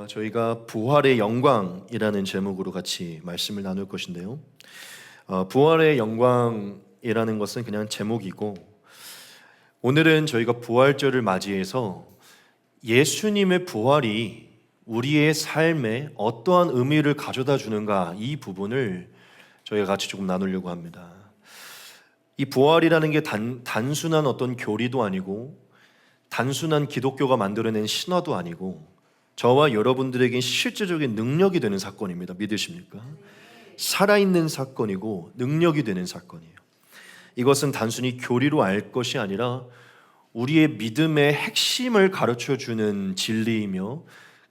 저희가 부활의 영광이라는 제목으로 같이 말씀을 나눌 것인데요. 부활의 영광이라는 것은 그냥 제목이고, 오늘은 저희가 부활절을 맞이해서 예수님의 부활이 우리의 삶에 어떠한 의미를 가져다 주는가, 이 부분을 저희가 같이 조금 나누려고 합니다. 이 부활이라는 게 단순한 어떤 교리도 아니고, 단순한 기독교가 만들어낸 신화도 아니고, 저와 여러분들에겐 실제적인 능력이 되는 사건입니다. 믿으십니까? 살아있는 사건이고 능력이 되는 사건이에요. 이것은 단순히 교리로 알 것이 아니라 우리의 믿음의 핵심을 가르쳐주는 진리이며,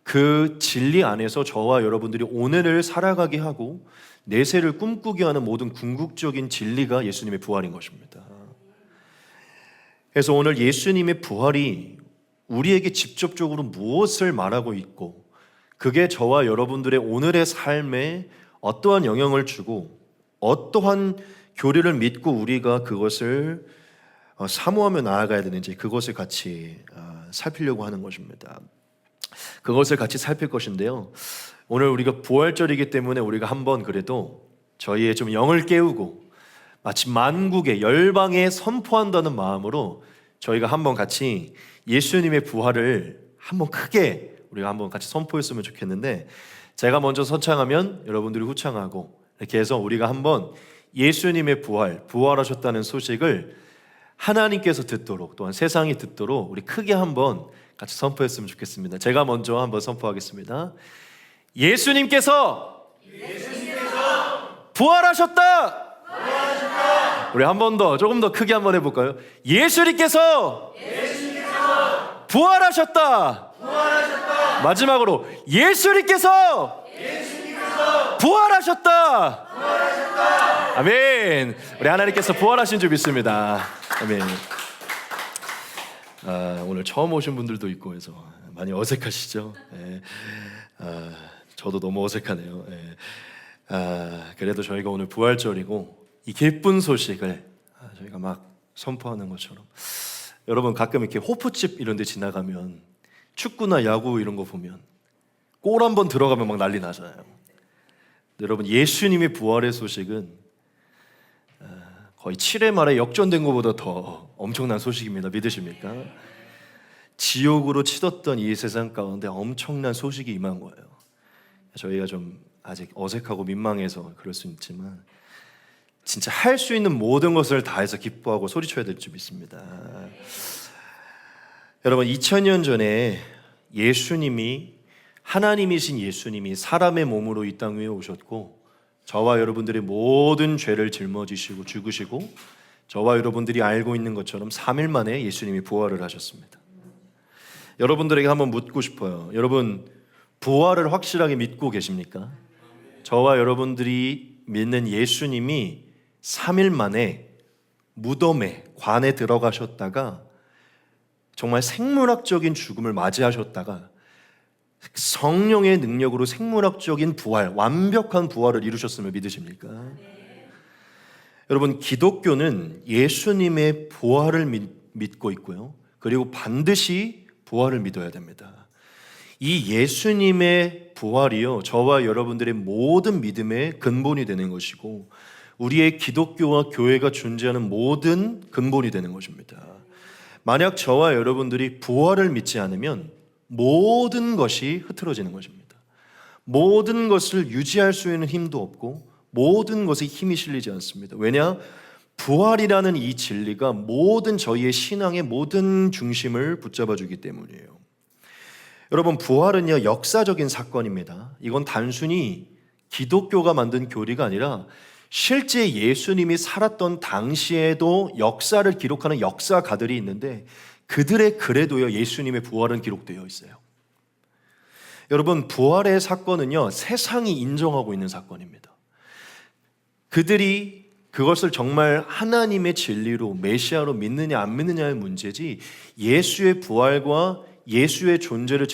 그 진리 안에서 저와 여러분들이 오늘을 살아가게 하고 내세를 꿈꾸게 하는 모든 궁극적인 진리가 예수님의 부활인 것입니다. 그래서 오늘 예수님의 부활이 우리에게 직접적으로 무엇을 말하고 있고, 그게 저와 여러분들의 오늘의 삶에 어떠한 영향을 주고 어떠한 교리를 믿고 우리가 그것을 사모하며 나아가야 되는지, 그것을 같이 살피려고 하는 것입니다. 그것을 같이 살필 것인데요, 오늘 우리가 부활절이기 때문에 우리가 한번 그래도 저희의 좀 영을 깨우고 마치 만국에 열방에 선포한다는 마음으로 저희가 한번 같이 예수님의 부활을 한번 크게 우리가 한번 같이 선포했으면 좋겠는데, 제가 먼저 선창하면 여러분들이 후창하고, 이렇게 해서 우리가 한번 예수님의 부활하셨다는 소식을 하나님께서 듣도록, 또한 세상이 듣도록 우리 크게 한번 같이 선포했으면 좋겠습니다. 제가 먼저 한번 선포하겠습니다. 예수님께서 부활하셨다. 우리 한 번 더, 조금 더 크게 한번 해볼까요? 예수님께서 부활하셨다. 마지막으로 예수님께서 부활하셨다. 아멘. 우리 하나님께서 부활하신 줄 믿습니다. 아멘. 오늘 처음 오신 분들도 있고 해서 많이 어색하시죠? 네. 저도 너무 어색하네요. 네. 그래도 저희가 오늘 부활절이고 이 기쁜 소식을 저희가 막 선포하는 것처럼, 여러분 가끔 이렇게 호프집 이런 데 지나가면 축구나 야구 이런 거 보면 골 한번 들어가면 막 난리 나잖아요. 여러분, 예수님의 부활의 소식은 거의 7회 말에 역전된 것보다 더 엄청난 소식입니다. 믿으십니까? 지옥으로 치닫던 이 세상 가운데 엄청난 소식이 임한 거예요. 저희가 좀 아직 어색하고 민망해서 그럴 수 있지만, 진짜 할 수 있는 모든 것을 다해서 기뻐하고 소리쳐야 될 줄 믿습니다. 여러분, 2000년 전에 예수님이, 하나님이신 예수님이 사람의 몸으로 이 땅 위에 오셨고, 저와 여러분들의 모든 죄를 짊어지시고 죽으시고, 저와 여러분들이 알고 있는 것처럼 3일 만에 예수님이 부활을 하셨습니다. 여러분들에게 한번 묻고 싶어요. 여러분, 부활을 확실하게 믿고 계십니까? 저와 여러분들이 믿는 예수님이 3일 만에 무덤에, 관에 들어가셨다가 정말 생물학적인 죽음을 맞이하셨다가 성령의 능력으로 생물학적인 부활, 완벽한 부활을 이루셨음을 믿으십니까? 여러분, 기독교는 예수님의 부활을 믿고 있고요, 그리고 반드시 부활을 믿어야 됩니다. 이 예수님의 부활이요, 저와 여러분들의 모든 믿음의 근본이 되는 것이고, 우리의 기독교와 교회가 존재하는 모든 근본이 되는 것입니다. 만약 저와 여러분들이 부활을 믿지 않으면 모든 것이 흐트러지는 것입니다. 모든 것을 유지할 수 있는 힘도 없고 모든 것에 힘이 실리지 않습니다. 왜냐? 부활이라는 이 진리가 모든 저희의 신앙의 모든 중심을 붙잡아 주기 때문이에요. 여러분, 부활은요, 역사적인 사건입니다. 이건 단순히 기독교가 만든 교리가 아니라 실제 예수님이 살았던 당시에도 역사를 기록하는 역사가들이 있는데, 그들의 글에도요, 예수님의 부활은 기록되어 있어요. 여러분, 부활의 사건은요, 세상이 인정하고 있는 사건입니다. 그들이 그것을 정말 하나님의 진리로, 메시아로 믿느냐 안 믿느냐의 문제지, 예수의 부활과 예수의 존재를,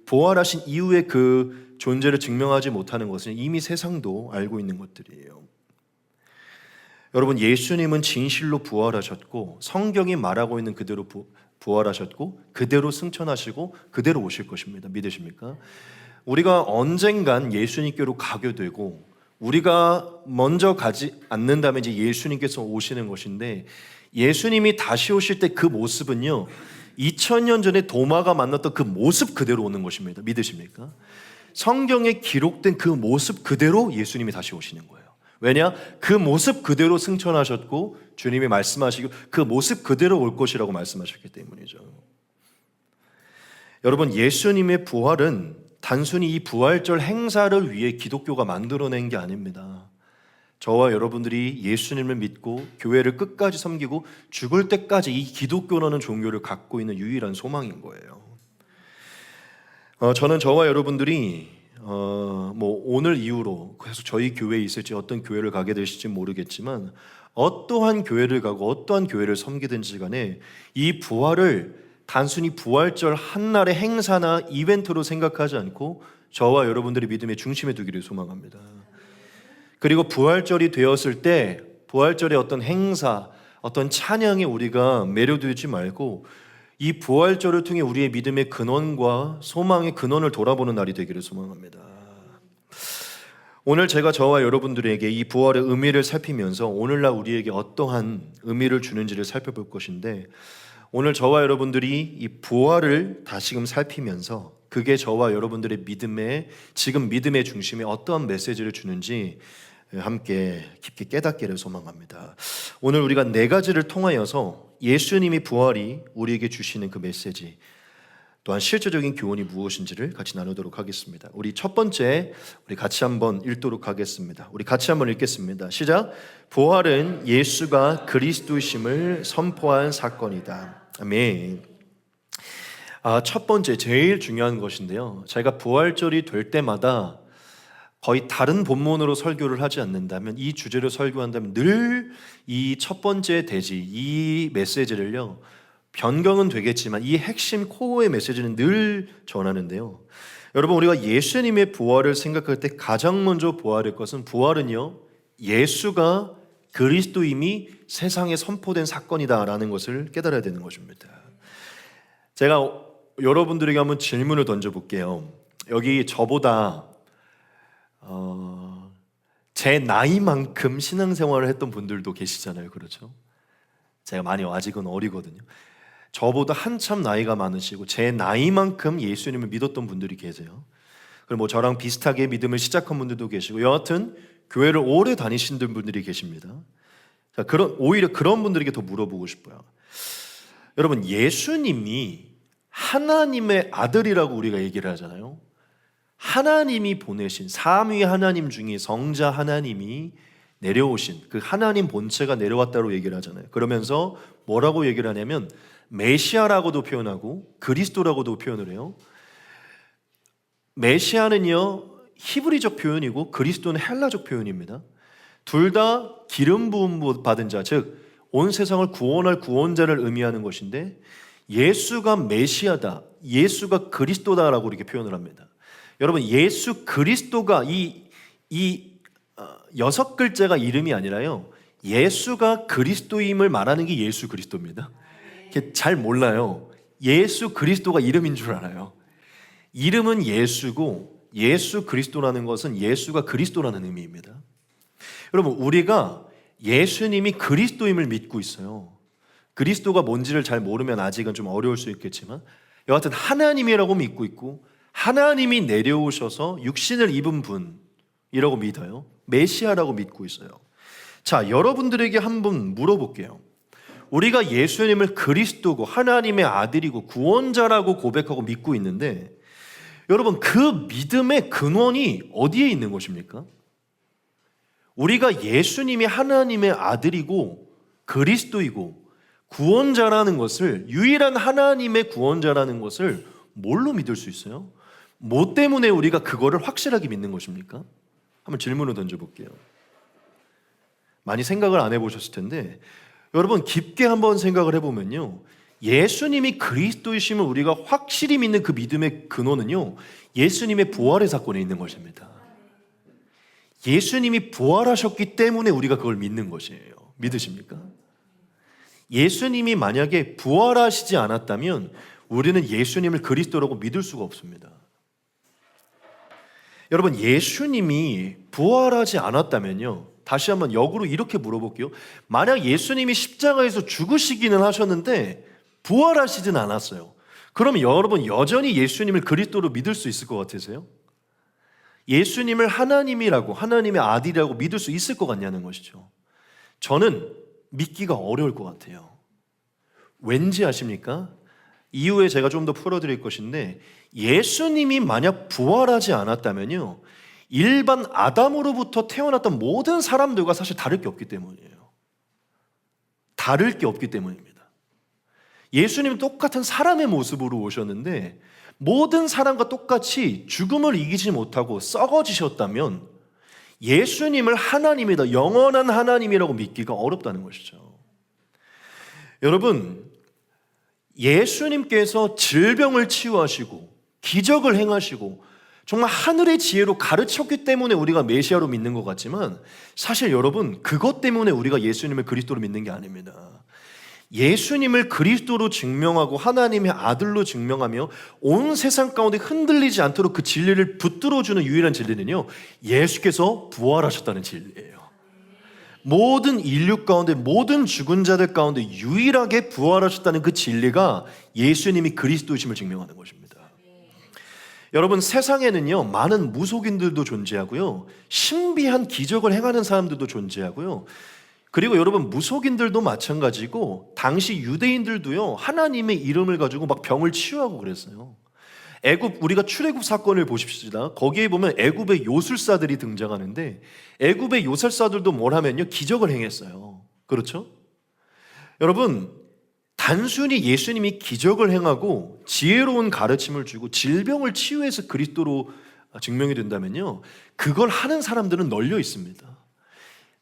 부활하신 이후에 그 존재를 증명하지 못하는 것은 이미 세상도 알고 있는 것들이에요. 여러분, 예수님은 진실로 부활하셨고 성경이 말하고 있는 그대로 부활하셨고 그대로 승천하시고 그대로 오실 것입니다. 믿으십니까? 우리가 언젠간 예수님께로 가게 되고 우리가 먼저 가지 않는다면 이제 예수님께서 오시는 것인데, 예수님이 다시 오실 때 그 모습은요 2000년 전에 도마가 만났던 그 모습 그대로 오는 것입니다. 믿으십니까? 성경에 기록된 그 모습 그대로 예수님이 다시 오시는 거예요. 왜냐? 그 모습 그대로 승천하셨고 주님이 말씀하시고 그 모습 그대로 올 것이라고 말씀하셨기 때문이죠. 여러분, 예수님의 부활은 단순히 이 부활절 행사를 위해 기독교가 만들어낸 게 아닙니다. 저와 여러분들이 예수님을 믿고 교회를 끝까지 섬기고 죽을 때까지 이 기독교라는 종교를 갖고 있는 유일한 소망인 거예요. 저는 저와 여러분들이 오늘 이후로 계속 저희 교회에 있을지 어떤 교회를 가게 되실지 모르겠지만 어떠한 교회를 가고 어떠한 교회를 섬기든지 간에 이 부활을 단순히 부활절 한날의 행사나 이벤트로 생각하지 않고 저와 여러분들의 믿음의 중심에 두기를 소망합니다. 그리고 부활절이 되었을 때 부활절의 어떤 행사, 어떤 찬양에 우리가 매료되지 말고 이 부활절을 통해 우리의 믿음의 근원과 소망의 근원을 돌아보는 날이 되기를 소망합니다. 오늘 제가 저와 여러분들에게 이 부활의 의미를 살피면서 오늘날 우리에게 어떠한 의미를 주는지를 살펴볼 것인데, 오늘 저와 여러분들이 이 부활을 다시금 살피면서 그게 저와 여러분들의 지금 믿음의 중심에 어떠한 메시지를 주는지 함께 깊게 깨닫기를 소망합니다. 오늘 우리가 4가지를 통하여서 예수님이 부활이 우리에게 주시는 그 메시지, 또한 실제적인 교훈이 무엇인지를 같이 나누도록 하겠습니다. 우리 첫 번째, 우리 같이 한번 읽도록 하겠습니다. 우리 같이 한번 읽겠습니다. 시작. 부활은 예수가 그리스도이심을 선포한 사건이다. 아멘. 첫 번째, 제일 중요한 것인데요, 저희가 부활절이 될 때마다 거의 다른 본문으로 설교를 하지 않는다면, 이 주제로 설교한다면 늘 이 첫 번째 대지, 이 메시지를요, 변경은 되겠지만 이 핵심 코어의 메시지는 늘 전하는데요. 여러분, 우리가 예수님의 부활을 생각할 때 가장 먼저 부활할 것은, 부활은요 예수가 그리스도임이 세상에 선포된 사건이다라는 것을 깨달아야 되는 것입니다. 제가 여러분들에게 한번 질문을 던져볼게요. 여기 저보다 제 나이만큼 신앙생활을 했던 분들도 계시잖아요. 그렇죠? 제가 많이 아직은 어리거든요. 저보다 한참 나이가 많으시고 제 나이만큼 예수님을 믿었던 분들이 계세요. 그리고 저랑 비슷하게 믿음을 시작한 분들도 계시고, 여하튼 교회를 오래 다니신 분들이 계십니다. 자, 오히려 그런 분들에게 더 물어보고 싶어요. 여러분, 예수님이 하나님의 아들이라고 우리가 얘기를 하잖아요. 하나님이 보내신 삼위 하나님 중에 성자 하나님이 내려오신 그 하나님 본체가 내려왔다고 얘기를 하잖아요. 그러면서 뭐라고 얘기를 하냐면 메시아라고도 표현하고 그리스도라고도 표현을 해요. 메시아는요 히브리적 표현이고 그리스도는 헬라적 표현입니다. 둘 다 기름 부음 받은 자, 즉 온 세상을 구원할 구원자를 의미하는 것인데, 예수가 메시아다, 예수가 그리스도다라고 이렇게 표현을 합니다. 여러분, 예수 그리스도가 이 6글자가 이름이 아니라요, 예수가 그리스도임을 말하는 게 예수 그리스도입니다. 잘 몰라요. 예수 그리스도가 이름인 줄 알아요. 이름은 예수고 예수 그리스도라는 것은 예수가 그리스도라는 의미입니다. 여러분, 우리가 예수님이 그리스도임을 믿고 있어요. 그리스도가 뭔지를 잘 모르면 아직은 좀 어려울 수 있겠지만, 여하튼 하나님이라고 믿고 있고 하나님이 내려오셔서 육신을 입은 분이라고 믿어요. 메시아라고 믿고 있어요. 자, 여러분들에게 한번 물어볼게요. 우리가 예수님을 그리스도고 하나님의 아들이고 구원자라고 고백하고 믿고 있는데, 여러분, 그 믿음의 근원이 어디에 있는 것입니까? 우리가 예수님이 하나님의 아들이고 그리스도이고 구원자라는 것을, 유일한 하나님의 구원자라는 것을 뭘로 믿을 수 있어요? 뭐 때문에 우리가 그거를 확실하게 믿는 것입니까? 한번 질문을 던져볼게요. 많이 생각을 안 해보셨을 텐데, 여러분 깊게 한번 생각을 해보면요, 예수님이 그리스도이심을 우리가 확실히 믿는 그 믿음의 근원은요, 예수님의 부활의 사건에 있는 것입니다. 예수님이 부활하셨기 때문에 우리가 그걸 믿는 것이에요. 믿으십니까? 예수님이 만약에 부활하시지 않았다면 우리는 예수님을 그리스도라고 믿을 수가 없습니다. 여러분, 예수님이 부활하지 않았다면요, 다시 한번 역으로 이렇게 물어볼게요. 만약 예수님이 십자가에서 죽으시기는 하셨는데 부활하시진 않았어요. 그러면 여러분 여전히 예수님을 그리스도로 믿을 수 있을 것 같으세요? 예수님을 하나님이라고, 하나님의 아들이라고 믿을 수 있을 것 같냐는 것이죠. 저는 믿기가 어려울 것 같아요. 왠지 아십니까? 이후에 제가 좀 더 풀어드릴 것인데, 예수님이 만약 부활하지 않았다면요, 일반 아담으로부터 태어났던 모든 사람들과 사실 다를 게 없기 때문이에요. 다를 게 없기 때문입니다. 예수님은 똑같은 사람의 모습으로 오셨는데 모든 사람과 똑같이 죽음을 이기지 못하고 썩어지셨다면 예수님을 하나님이다, 영원한 하나님이라고 믿기가 어렵다는 것이죠. 여러분, 예수님께서 질병을 치유하시고 기적을 행하시고 정말 하늘의 지혜로 가르쳤기 때문에 우리가 메시아로 믿는 것 같지만 사실 여러분, 그것 때문에 우리가 예수님을 그리스도로 믿는 게 아닙니다. 예수님을 그리스도로 증명하고 하나님의 아들로 증명하며 온 세상 가운데 흔들리지 않도록 그 진리를 붙들어주는 유일한 진리는요, 예수께서 부활하셨다는 진리예요. 모든 인류 가운데, 모든 죽은 자들 가운데 유일하게 부활하셨다는 그 진리가 예수님이 그리스도이심을 증명하는 것입니다. 여러분, 세상에는요, 많은 무속인들도 존재하고요, 신비한 기적을 행하는 사람들도 존재하고요, 그리고 여러분, 무속인들도 마찬가지고 당시 유대인들도요, 하나님의 이름을 가지고 막 병을 치유하고 그랬어요. 우리가 출애굽 사건을 보십시다. 거기에 보면 애굽의 요술사들이 등장하는데 애굽의 요술사들도 뭘 하면요, 기적을 행했어요. 그렇죠? 여러분, 단순히 예수님이 기적을 행하고 지혜로운 가르침을 주고 질병을 치유해서 그리스도로 증명이 된다면요, 그걸 하는 사람들은 널려 있습니다.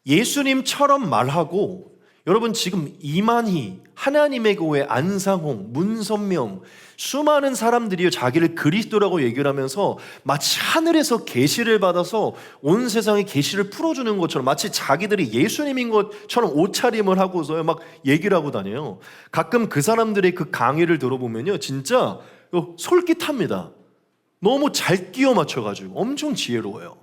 예수님처럼 말하고, 여러분 지금 이만희, 하나님의 교회, 안상홍, 문선명, 수많은 사람들이 자기를 그리스도라고 얘기를 하면서 마치 하늘에서 계시를 받아서 온 세상에 계시를 풀어주는 것처럼, 마치 자기들이 예수님인 것처럼 옷차림을 하고서 막 얘기를 하고 다녀요. 가끔 그 사람들의 그 강의를 들어보면요, 진짜 솔깃합니다. 너무 잘 끼워 맞춰가지고 엄청 지혜로워요.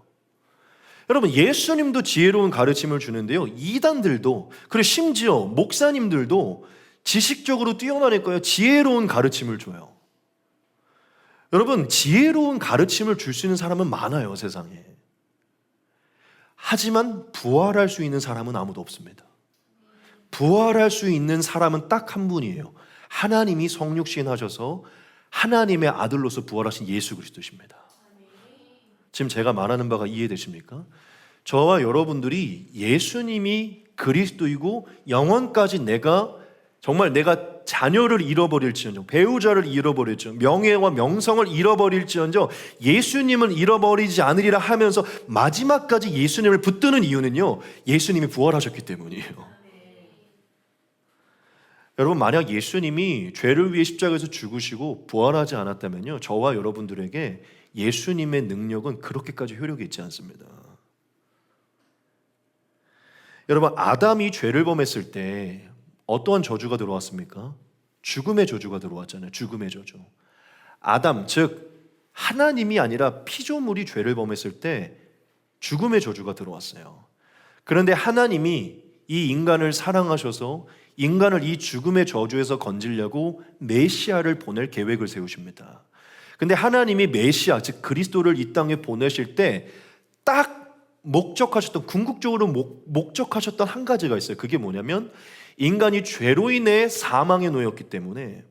여러분, 예수님도 지혜로운 가르침을 주는데요, 이단들도, 그리고 심지어 목사님들도 지식적으로 뛰어나니까요, 지혜로운 가르침을 줘요. 여러분, 지혜로운 가르침을 줄 수 있는 사람은 많아요, 세상에. 하지만 부활할 수 있는 사람은 아무도 없습니다. 부활할 수 있는 사람은 딱 한 분이에요. 하나님이 성육신 하셔서 하나님의 아들로서 부활하신 예수 그리스도십니다. 지금 제가 말하는 바가 이해되십니까? 저와 여러분들이 예수님이 그리스도이고 영원까지 내가 자녀를 잃어버릴지언정, 배우자를 잃어버릴지언정, 명예와 명성을 잃어버릴지언정 예수님을 잃어버리지 않으리라 하면서 마지막까지 예수님을 붙드는 이유는요, 예수님이 부활하셨기 때문이에요. 여러분, 만약 예수님이 죄를 위해 십자가에서 죽으시고 부활하지 않았다면요, 저와 여러분들에게 예수님의 능력은 그렇게까지 효력이 있지 않습니다. 여러분, 아담이 죄를 범했을 때 어떠한 저주가 들어왔습니까? 죽음의 저주가 들어왔잖아요. 죽음의 저주. 아담, 즉 하나님이 아니라 피조물이 죄를 범했을 때 죽음의 저주가 들어왔어요. 그런데 하나님이 이 인간을 사랑하셔서 인간을 이 죽음의 저주에서 건지려고 메시아를 보낼 계획을 세우십니다. 근데 하나님이 메시아, 즉 그리스도를 이 땅에 보내실 때 딱 목적하셨던, 궁극적으로 목적하셨던 한 가지가 있어요. 그게 뭐냐면, 인간이 죄로 인해 사망에 놓였기 때문에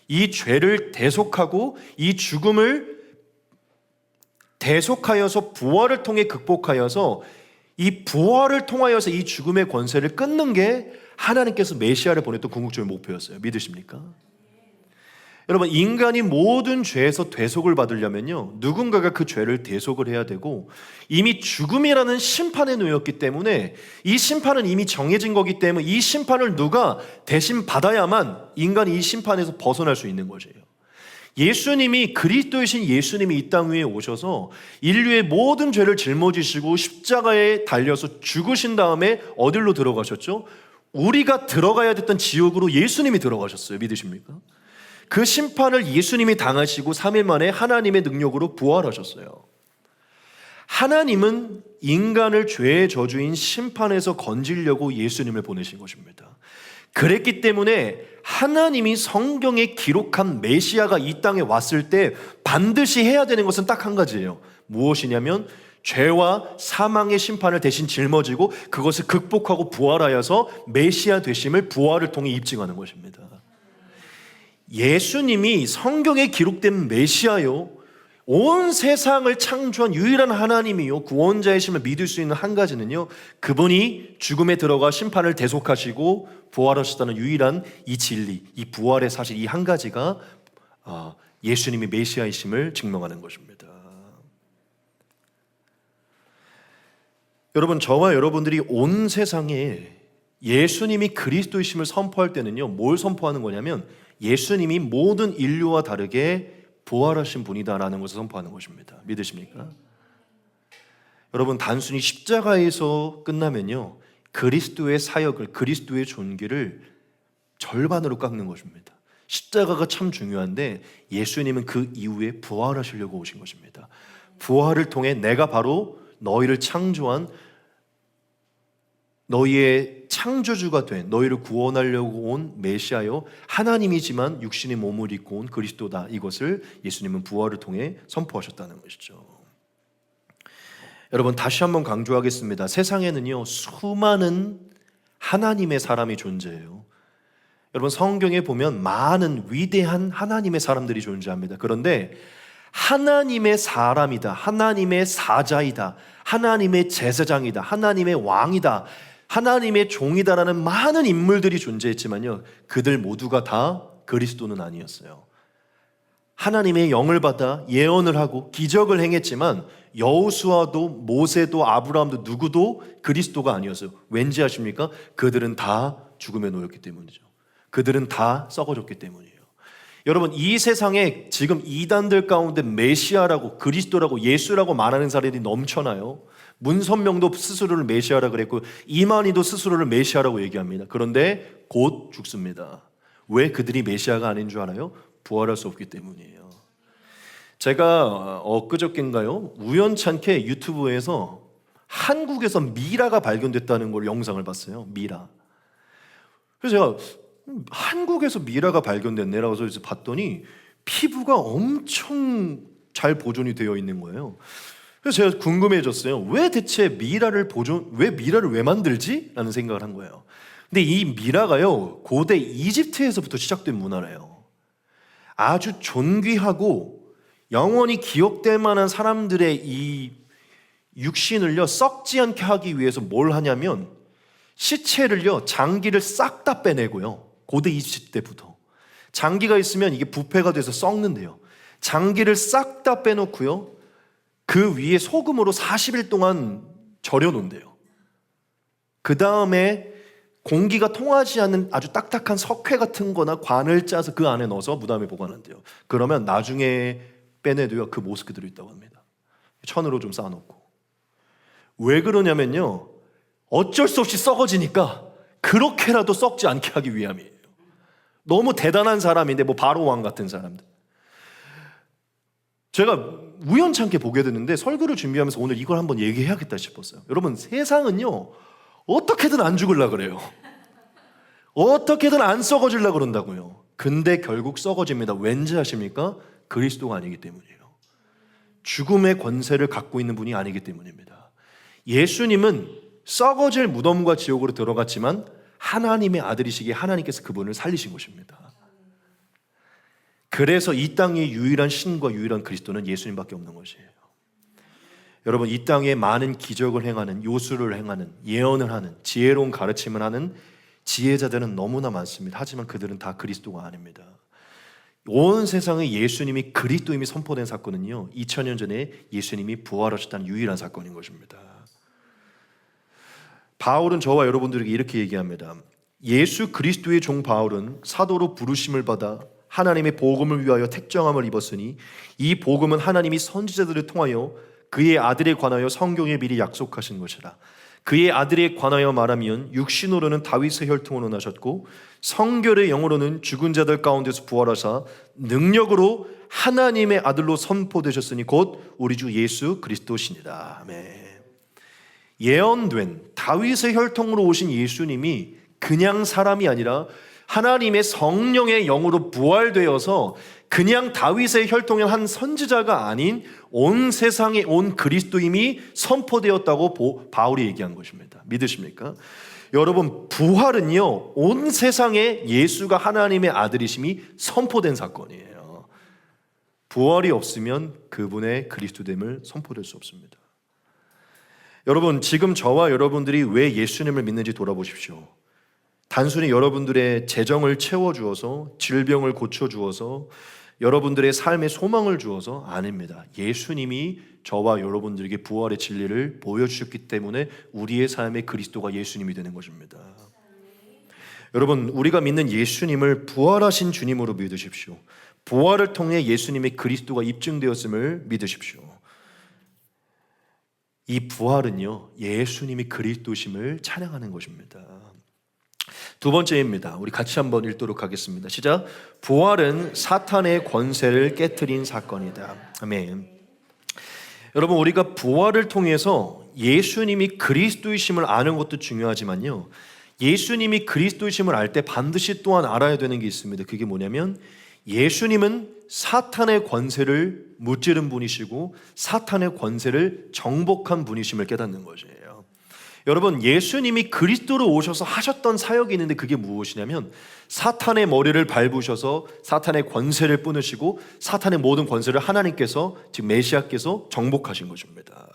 이 죄를 대속하고 이 죽음을 대속하여서 부활을 통해 극복하여서 이 부활을 통하여서 이 죽음의 권세를 끊는 게 하나님께서 메시아를 보냈던 궁극적인 목표였어요. 믿으십니까? 여러분, 인간이 모든 죄에서 대속을 받으려면요, 누군가가 그 죄를 대속을 해야 되고, 이미 죽음이라는 심판에 놓였기 때문에 이 심판은 이미 정해진 거기 때문에 이 심판을 누가 대신 받아야만 인간이 이 심판에서 벗어날 수 있는 것이에요. 예수님이, 그리스도이신 예수님이 이 땅 위에 오셔서 인류의 모든 죄를 짊어지시고 십자가에 달려서 죽으신 다음에 어디로 들어가셨죠? 우리가 들어가야 됐던 지옥으로 예수님이 들어가셨어요. 믿으십니까? 그 심판을 예수님이 당하시고 3일 만에 하나님의 능력으로 부활하셨어요. 하나님은 인간을 죄의 저주인 심판에서 건지려고 예수님을 보내신 것입니다. 그랬기 때문에 하나님이 성경에 기록한 메시아가 이 땅에 왔을 때 반드시 해야 되는 것은 딱 한 가지예요. 무엇이냐면 죄와 사망의 심판을 대신 짊어지고 그것을 극복하고 부활하여서 메시아 되심을 부활을 통해 입증하는 것입니다. 예수님이 성경에 기록된 메시아요, 온 세상을 창조한 유일한 하나님이요, 구원자이심을 믿을 수 있는 한 가지는요, 그분이 죽음에 들어가 심판을 대속하시고 부활하셨다는 유일한 이 진리, 이 부활의 사실, 이 한 가지가 예수님이 메시아이심을 증명하는 것입니다. 여러분, 저와 여러분들이 온 세상에 예수님이 그리스도이심을 선포할 때는요, 뭘 선포하는 거냐면 예수님이 모든 인류와 다르게 부활하신 분이다라는 것을 선포하는 것입니다. 믿으십니까? 여러분, 단순히 십자가에서 끝나면요, 그리스도의 사역을, 그리스도의 존귀를 절반으로 깎는 것입니다. 십자가가 참 중요한데 예수님은 그 이후에 부활하시려고 오신 것입니다. 부활을 통해 내가 바로 너희를 창조한, 너희의 창조주가 된, 너희를 구원하려고 온 메시아요, 하나님이지만 육신의 몸을 입고 온 그리스도다. 이것을 예수님은 부활을 통해 선포하셨다는 것이죠. 여러분, 다시 한번 강조하겠습니다. 세상에는요, 수많은 하나님의 사람이 존재해요. 여러분, 성경에 보면 많은 위대한 하나님의 사람들이 존재합니다. 그런데 하나님의 사람이다, 하나님의 사자이다, 하나님의 제사장이다, 하나님의 왕이다, 하나님의 종이다라는 많은 인물들이 존재했지만요, 그들 모두가 다 그리스도는 아니었어요. 하나님의 영을 받아 예언을 하고 기적을 행했지만 여호수아도 모세도 아브라함도 누구도 그리스도가 아니었어요. 왠지 아십니까? 그들은 다 죽음에 놓였기 때문이죠. 그들은 다 썩어졌기 때문이에요. 여러분, 이 세상에 지금 이단들 가운데 메시아라고, 그리스도라고, 예수라고 말하는 사람들이 넘쳐나요. 문선명도 스스로를 메시아라 그랬고 이만희도 스스로를 메시아라고 얘기합니다. 그런데 곧 죽습니다. 왜 그들이 메시아가 아닌 줄 알아요? 부활할 수 없기 때문이에요. 제가 엊그저께인가요? 우연찮게 유튜브에서 한국에서 미라가 발견됐다는 걸 영상을 봤어요. 미라. 그래서 제가 한국에서 미라가 발견됐네라고 해서 봤더니 피부가 엄청 잘 보존이 되어 있는 거예요. 그래서 제가 궁금해졌어요. 왜 대체 미라를 왜 만들지? 라는 생각을 한 거예요. 근데 이 미라가요, 고대 이집트에서부터 시작된 문화래요. 아주 존귀하고 영원히 기억될 만한 사람들의 이 육신을요, 썩지 않게 하기 위해서 뭘 하냐면 시체를요, 장기를 싹 다 빼내고요. 고대 이집트 때부터 장기가 있으면 이게 부패가 돼서 썩는데요, 장기를 싹 다 빼놓고요, 그 위에 소금으로 40일 동안 절여놓는데요. 그 다음에 공기가 통하지 않는 아주 딱딱한 석회 같은 거나 관을 짜서 그 안에 넣어서 무덤에 보관한대요. 그러면 나중에 빼내도요, 그 모습 그대로 있다고 합니다. 천으로 좀 쌓아놓고. 왜 그러냐면요, 어쩔 수 없이 썩어지니까 그렇게라도 썩지 않게 하기 위함이에요. 너무 대단한 사람인데, 뭐 바로 왕 같은 사람들. 제가 우연찮게 보게 됐는데 설교를 준비하면서 오늘 이걸 한번 얘기해야겠다 싶었어요. 여러분, 세상은요, 어떻게든 안 죽으려고 그래요. 어떻게든 안 썩어지려고 그런다고요. 근데 결국 썩어집니다. 왠지 아십니까? 그리스도가 아니기 때문이에요. 죽음의 권세를 갖고 있는 분이 아니기 때문입니다. 예수님은 썩어질 무덤과 지옥으로 들어갔지만 하나님의 아들이시기에 하나님께서 그분을 살리신 것입니다. 그래서 이 땅의 유일한 신과 유일한 그리스도는 예수님밖에 없는 것이에요. 여러분, 이 땅에 많은 기적을 행하는, 요술을 행하는, 예언을 하는, 지혜로운 가르침을 하는 지혜자들은 너무나 많습니다. 하지만 그들은 다 그리스도가 아닙니다. 온 세상에 예수님이 그리스도임이 선포된 사건은요, 2000년 전에 예수님이 부활하셨다는 유일한 사건인 것입니다. 바울은 저와 여러분들에게 이렇게 얘기합니다. 예수 그리스도의 종 바울은 사도로 부르심을 받아 하나님의 복음을 위하여 택정함을 입었으니 이 복음은 하나님이 선지자들을 통하여 그의 아들에 관하여 성경에 미리 약속하신 것이라. 그의 아들에 관하여 말하면 육신으로는 다윗의 혈통으로 나셨고 성결의 영으로는 죽은 자들 가운데서 부활하사 능력으로 하나님의 아들로 선포되셨으니 곧 우리 주 예수 그리스도시니라. 아멘. 예언된 다윗의 혈통으로 오신 예수님이 그냥 사람이 아니라 하나님의 성령의 영으로 부활되어서 그냥 다윗의 혈통의 한 선지자가 아닌 온 세상에 온 그리스도임이 선포되었다고 바울이 얘기한 것입니다. 믿으십니까? 여러분, 부활은요, 온 세상에 예수가 하나님의 아들이심이 선포된 사건이에요. 부활이 없으면 그분의 그리스도됨을 선포될 수 없습니다. 여러분, 지금 저와 여러분들이 왜 예수님을 믿는지 돌아보십시오. 단순히 여러분들의 재정을 채워주어서, 질병을 고쳐주어서, 여러분들의 삶의 소망을 주어서 아닙니다. 예수님이 저와 여러분들에게 부활의 진리를 보여주셨기 때문에 우리의 삶의 그리스도가 예수님이 되는 것입니다. 여러분, 우리가 믿는 예수님을 부활하신 주님으로 믿으십시오. 부활을 통해 예수님의 그리스도가 입증되었음을 믿으십시오. 이 부활은요, 예수님이 그리스도심을 찬양하는 것입니다. 두 번째입니다. 우리 같이 한번 읽도록 하겠습니다. 시작. 부활은 사탄의 권세를 깨트린 사건이다. 아멘. 여러분, 우리가 부활을 통해서 예수님이 그리스도이심을 아는 것도 중요하지만요, 예수님이 그리스도이심을 알 때 반드시 또한 알아야 되는 게 있습니다. 그게 뭐냐면 예수님은 사탄의 권세를 무찌른 분이시고 사탄의 권세를 정복한 분이심을 깨닫는 것이에요. 여러분, 예수님이 그리스도로 오셔서 하셨던 사역이 있는데 그게 무엇이냐면 사탄의 머리를 밟으셔서 사탄의 권세를 끊으시고 사탄의 모든 권세를 하나님께서, 즉 메시아께서 정복하신 것입니다.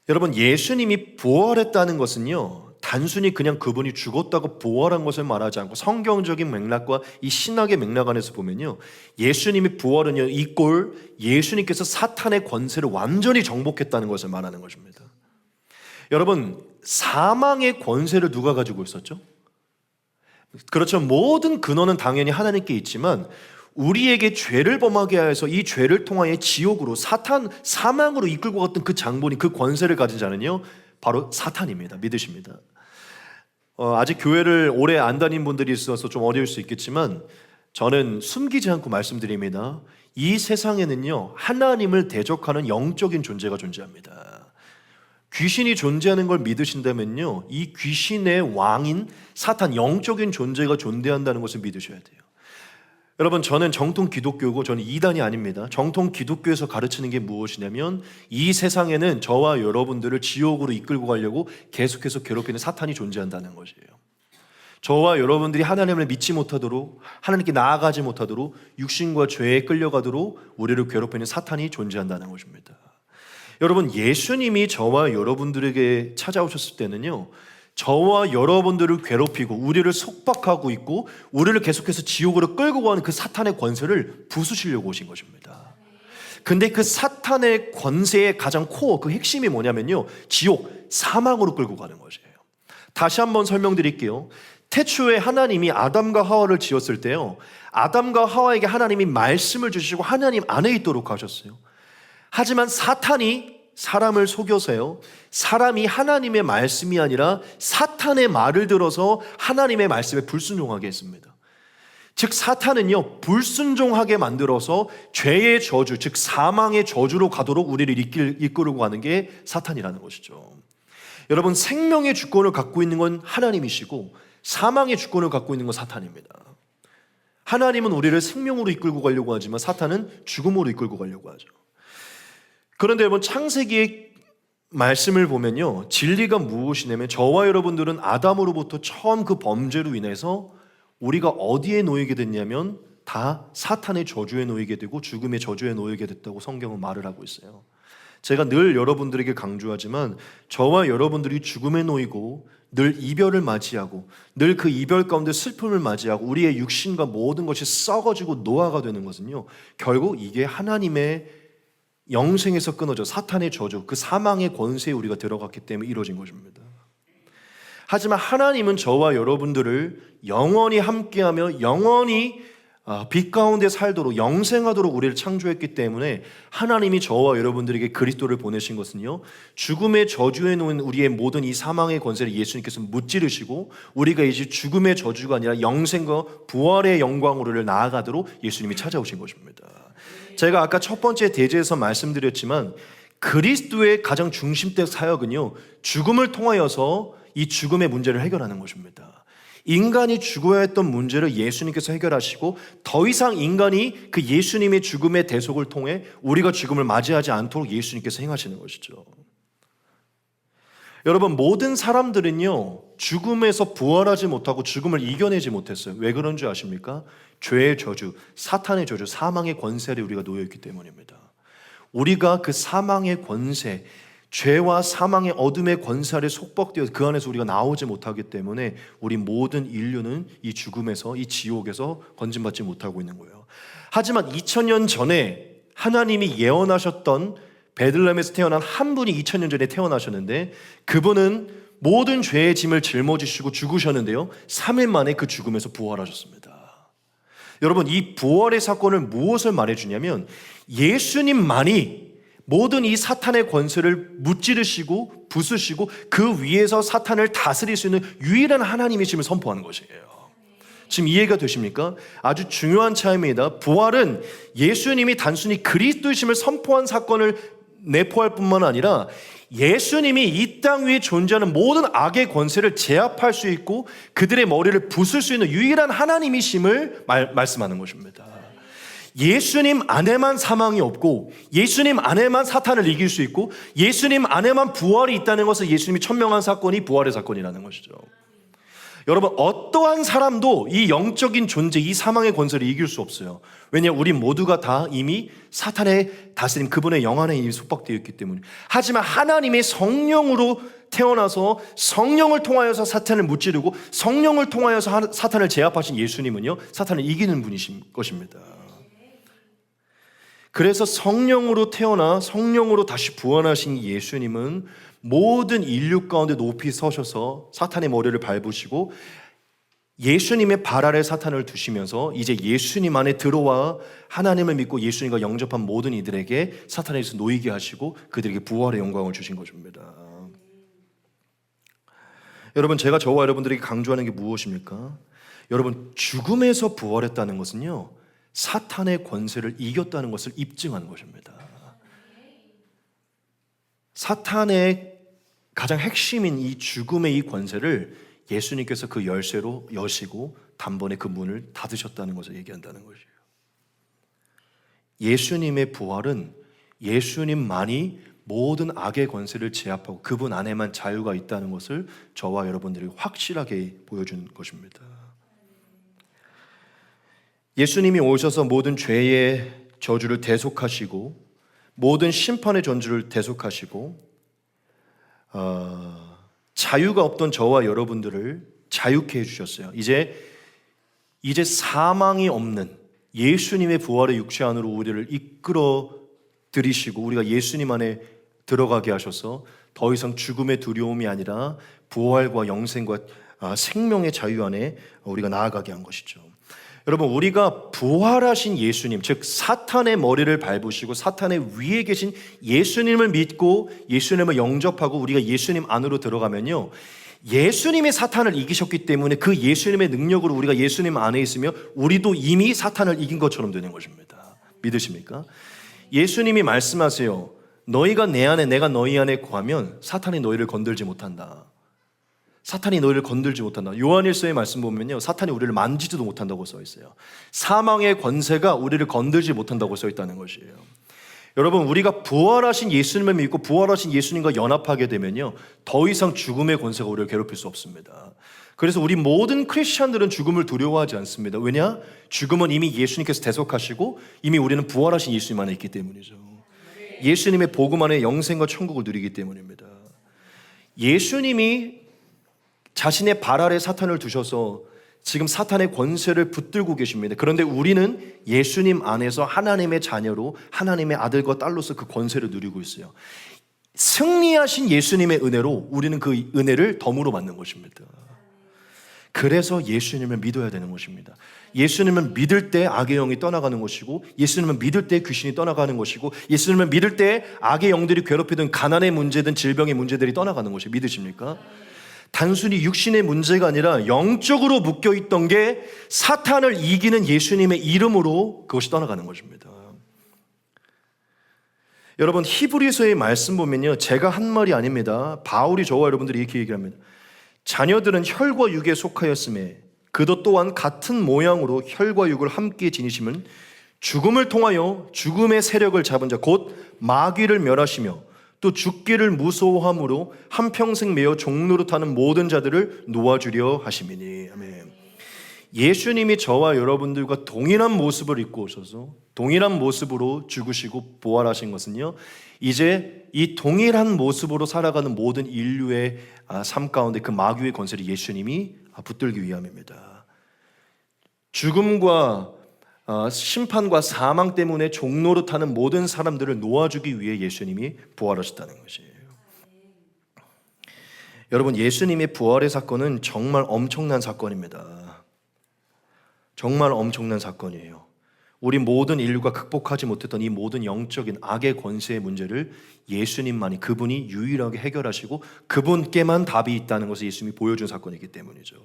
여러분, 예수님이 부활했다는 것은요, 단순히 그냥 그분이 죽었다고 부활한 것을 말하지 않고 성경적인 맥락과 이 신학의 맥락 안에서 보면요, 예수님이 부활은요, 이꼴 예수님께서 사탄의 권세를 완전히 정복했다는 것을 말하는 것입니다. 여러분, 사망의 권세를 누가 가지고 있었죠? 그렇죠. 모든 근원은 당연히 하나님께 있지만 우리에게 죄를 범하게 하여서 이 죄를 통하여 지옥으로 사망으로 이끌고 갔던 그 장본이, 그 권세를 가진 자는요, 바로 사탄입니다. 믿으십니다. 아직 교회를 오래 안 다닌 분들이 있어서 좀 어려울 수 있겠지만 저는 숨기지 않고 말씀드립니다. 이 세상에는요, 하나님을 대적하는 영적인 존재가 존재합니다. 귀신이 존재하는 걸 믿으신다면요, 이 귀신의 왕인 사탄, 영적인 존재가 존재한다는 것을 믿으셔야 돼요. 여러분, 저는 정통 기독교고 저는 이단이 아닙니다. 정통 기독교에서 가르치는 게 무엇이냐면 이 세상에는 저와 여러분들을 지옥으로 이끌고 가려고 계속해서 괴롭히는 사탄이 존재한다는 것이에요. 저와 여러분들이 하나님을 믿지 못하도록, 하나님께 나아가지 못하도록, 육신과 죄에 끌려가도록 우리를 괴롭히는 사탄이 존재한다는 것입니다. 여러분, 예수님이 저와 여러분들에게 찾아오셨을 때는요, 저와 여러분들을 괴롭히고 우리를 속박하고 있고 우리를 계속해서 지옥으로 끌고 가는 그 사탄의 권세를 부수시려고 오신 것입니다. 근데 그 사탄의 권세의 가장 코어, 그 핵심이 뭐냐면요, 지옥, 사망으로 끌고 가는 것이에요. 다시 한번 설명드릴게요. 태초에 하나님이 아담과 하와를 지었을 때요, 아담과 하와에게 하나님이 말씀을 주시고 하나님 안에 있도록 하셨어요. 하지만 사탄이 사람을 속여서요, 사람이 하나님의 말씀이 아니라 사탄의 말을 들어서 하나님의 말씀에 불순종하게 했습니다. 즉 사탄은요, 불순종하게 만들어서 죄의 저주, 즉 사망의 저주로 가도록 우리를 이끌고 가는 게 사탄이라는 것이죠. 여러분, 생명의 주권을 갖고 있는 건 하나님이시고 사망의 주권을 갖고 있는 건 사탄입니다. 하나님은 우리를 생명으로 이끌고 가려고 하지만 사탄은 죽음으로 이끌고 가려고 하죠. 그런데 여러분, 창세기의 말씀을 보면요, 진리가 무엇이냐면 저와 여러분들은 아담으로부터 처음 그 범죄로 인해서 우리가 어디에 놓이게 됐냐면 다 사탄의 저주에 놓이게 되고 죽음의 저주에 놓이게 됐다고 성경은 말을 하고 있어요. 제가 늘 여러분들에게 강조하지만 저와 여러분들이 죽음에 놓이고 늘 이별을 맞이하고 늘 그 이별 가운데 슬픔을 맞이하고 우리의 육신과 모든 것이 썩어지고 노화가 되는 것은요, 결국 이게 하나님의 영생에서 끊어져 사탄의 저주, 그 사망의 권세에 우리가 들어갔기 때문에 이루어진 것입니다. 하지만 하나님은 저와 여러분들을 영원히 함께하며 영원히 빛 가운데 살도록 영생하도록 우리를 창조했기 때문에 하나님이 저와 여러분들에게 그리스도를 보내신 것은요, 죽음의 저주에 놓인 우리의 모든 이 사망의 권세를 예수님께서 무찌르시고 우리가 이제 죽음의 저주가 아니라 영생과 부활의 영광으로를 나아가도록 예수님이 찾아오신 것입니다. 제가 아까 첫 번째 대제에서 말씀드렸지만 그리스도의 가장 중심된 사역은요, 죽음을 통하여서 이 죽음의 문제를 해결하는 것입니다. 인간이 죽어야 했던 문제를 예수님께서 해결하시고 더 이상 인간이 그 예수님의 죽음의 대속을 통해 우리가 죽음을 맞이하지 않도록 예수님께서 행하시는 것이죠. 여러분, 모든 사람들은요, 죽음에서 부활하지 못하고 죽음을 이겨내지 못했어요. 왜 그런 줄 아십니까? 죄의 저주, 사탄의 저주, 사망의 권세에 우리가 놓여있기 때문입니다. 우리가 그 사망의 권세, 죄와 사망의 어둠의 권세 아래 속박되어 그 안에서 우리가 나오지 못하기 때문에 우리 모든 인류는 이 죽음에서, 이 지옥에서 건짐받지 못하고 있는 거예요. 하지만 2000년 전에 하나님이 예언하셨던 베들레헴에서 태어난 한 분이 2000년 전에 태어나셨는데 그분은 모든 죄의 짐을 짊어지시고 죽으셨는데요, 3일 만에 그 죽음에서 부활하셨습니다. 여러분, 이 부활의 사건을 무엇을 말해주냐면 예수님만이 모든 이 사탄의 권세를 무찌르시고 부수시고 그 위에서 사탄을 다스릴 수 있는 유일한 하나님이심을 선포하는 것이에요. 지금 이해가 되십니까? 아주 중요한 차이입니다. 부활은 예수님이 단순히 그리스도이심을 선포한 사건을 내포할 뿐만 아니라 예수님이 이 땅 위에 존재하는 모든 악의 권세를 제압할 수 있고 그들의 머리를 부술 수 있는 유일한 하나님이심을 말씀하는 것입니다. 예수님 안에만 사망이 없고 예수님 안에만 사탄을 이길 수 있고 예수님 안에만 부활이 있다는 것을 예수님이 천명한 사건이 부활의 사건이라는 것이죠. 여러분, 어떠한 사람도 이 영적인 존재, 이 사망의 권세를 이길 수 없어요. 왜냐하면 우리 모두가 다 이미 사탄의 다스림, 그분의 영 안에 이미 속박되어 있기 때문에. 하지만 하나님의 성령으로 태어나서 성령을 통하여서 사탄을 무찌르고 성령을 통하여서 사탄을 제압하신 예수님은요, 사탄을 이기는 분이신 것입니다. 그래서 성령으로 태어나 성령으로 다시 부활하신 예수님은 모든 인류 가운데 높이 서셔서 사탄의 머리를 밟으시고 예수님의 발 아래 사탄을 두시면서 이제 예수님 안에 들어와 하나님을 믿고 예수님과 영접한 모든 이들에게 사탄에서 놓이게 하시고 그들에게 부활의 영광을 주신 것입니다. 여러분, 제가 저와 여러분들에게 강조하는 게 무엇입니까? 여러분, 죽음에서 부활했다는 것은요, 사탄의 권세를 이겼다는 것을 입증하는 것입니다. 사탄의 가장 핵심인 이 죽음의 이 권세를 예수님께서 그 열쇠로 여시고 단번에 그 문을 닫으셨다는 것을 얘기한다는 것이에요. 예수님의 부활은 예수님만이 모든 악의 권세를 제압하고 그분 안에만 자유가 있다는 것을 저와 여러분들이 확실하게 보여준 것입니다. 예수님이 오셔서 모든 죄의 저주를 대속하시고 모든 심판의 전주를 대속하시고 자유가 없던 저와 여러분들을 자유케 해주셨어요. 이제 사망이 없는 예수님의 부활의 육체 안으로 우리를 이끌어 들이시고 우리가 예수님 안에 들어가게 하셔서 더 이상 죽음의 두려움이 아니라 부활과 영생과 생명의 자유 안에 우리가 나아가게 한 것이죠. 여러분, 우리가 부활하신 예수님, 즉 사탄의 머리를 밟으시고 사탄의 위에 계신 예수님을 믿고 예수님을 영접하고 우리가 예수님 안으로 들어가면요, 예수님이 사탄을 이기셨기 때문에 그 예수님의 능력으로 우리가 예수님 안에 있으며 우리도 이미 사탄을 이긴 것처럼 되는 것입니다. 믿으십니까? 예수님이 말씀하세요. 너희가 내 안에 내가 너희 안에 거하면 사탄이 너희를 건들지 못한다. 사탄이 너희를 건들지 못한다. 요한일서의 말씀 보면요, 사탄이 우리를 만지지도 못한다고 써 있어요. 사망의 권세가 우리를 건들지 못한다고 써 있다는 것이에요. 여러분, 우리가 부활하신 예수님을 믿고 부활하신 예수님과 연합하게 되면요, 더 이상 죽음의 권세가 우리를 괴롭힐 수 없습니다. 그래서 우리 모든 크리스찬들은 죽음을 두려워하지 않습니다. 왜냐? 죽음은 이미 예수님께서 대속하시고 이미 우리는 부활하신 예수님 안에 있기 때문이죠. 예수님의 복음 안에 영생과 천국을 누리기 때문입니다. 예수님이 자신의 발 아래 사탄을 두셔서 지금 사탄의 권세를 붙들고 계십니다. 그런데 우리는 예수님 안에서 하나님의 자녀로 하나님의 아들과 딸로서 그 권세를 누리고 있어요. 승리하신 예수님의 은혜로 우리는 그 은혜를 덤으로 받는 것입니다. 그래서 예수님을 믿어야 되는 것입니다. 예수님을 믿을 때 악의 영이 떠나가는 것이고, 예수님을 믿을 때 귀신이 떠나가는 것이고, 예수님을 믿을 때 악의 영들이 괴롭히던 가난의 문제든 질병의 문제들이 떠나가는 것이 믿으십니까? 단순히 육신의 문제가 아니라 영적으로 묶여있던 게 사탄을 이기는 예수님의 이름으로 그것이 떠나가는 것입니다. 여러분, 히브리서의 말씀 보면요, 제가 한 말이 아닙니다. 바울이 저와 여러분들이 이렇게 얘기합니다. 자녀들은 혈과 육에 속하였음에 그도 또한 같은 모양으로 혈과 육을 함께 지니심은 죽음을 통하여 죽음의 세력을 잡은 자 곧 마귀를 멸하시며 또 죽기를 무서워함으로 한평생 매어 종노릇하는 모든 자들을 놓아주려 하심이니. 아멘. 예수님이 저와 여러분들과 동일한 모습을 입고 오셔서 동일한 모습으로 죽으시고 부활하신 것은요, 이제 이 동일한 모습으로 살아가는 모든 인류의 삶 가운데 그 마귀의 권세를 예수님이 붙들기 위함입니다. 죽음과 심판과 사망 때문에 종노릇하는 모든 사람들을 놓아주기 위해 예수님이 부활하셨다는 것이에요. 여러분, 예수님의 부활의 사건은 정말 엄청난 사건입니다. 정말 엄청난 사건이에요. 우리 모든 인류가 극복하지 못했던 이 모든 영적인 악의 권세의 문제를 예수님만이, 그분이 유일하게 해결하시고 그분께만 답이 있다는 것을 예수님이 보여준 사건이기 때문이죠.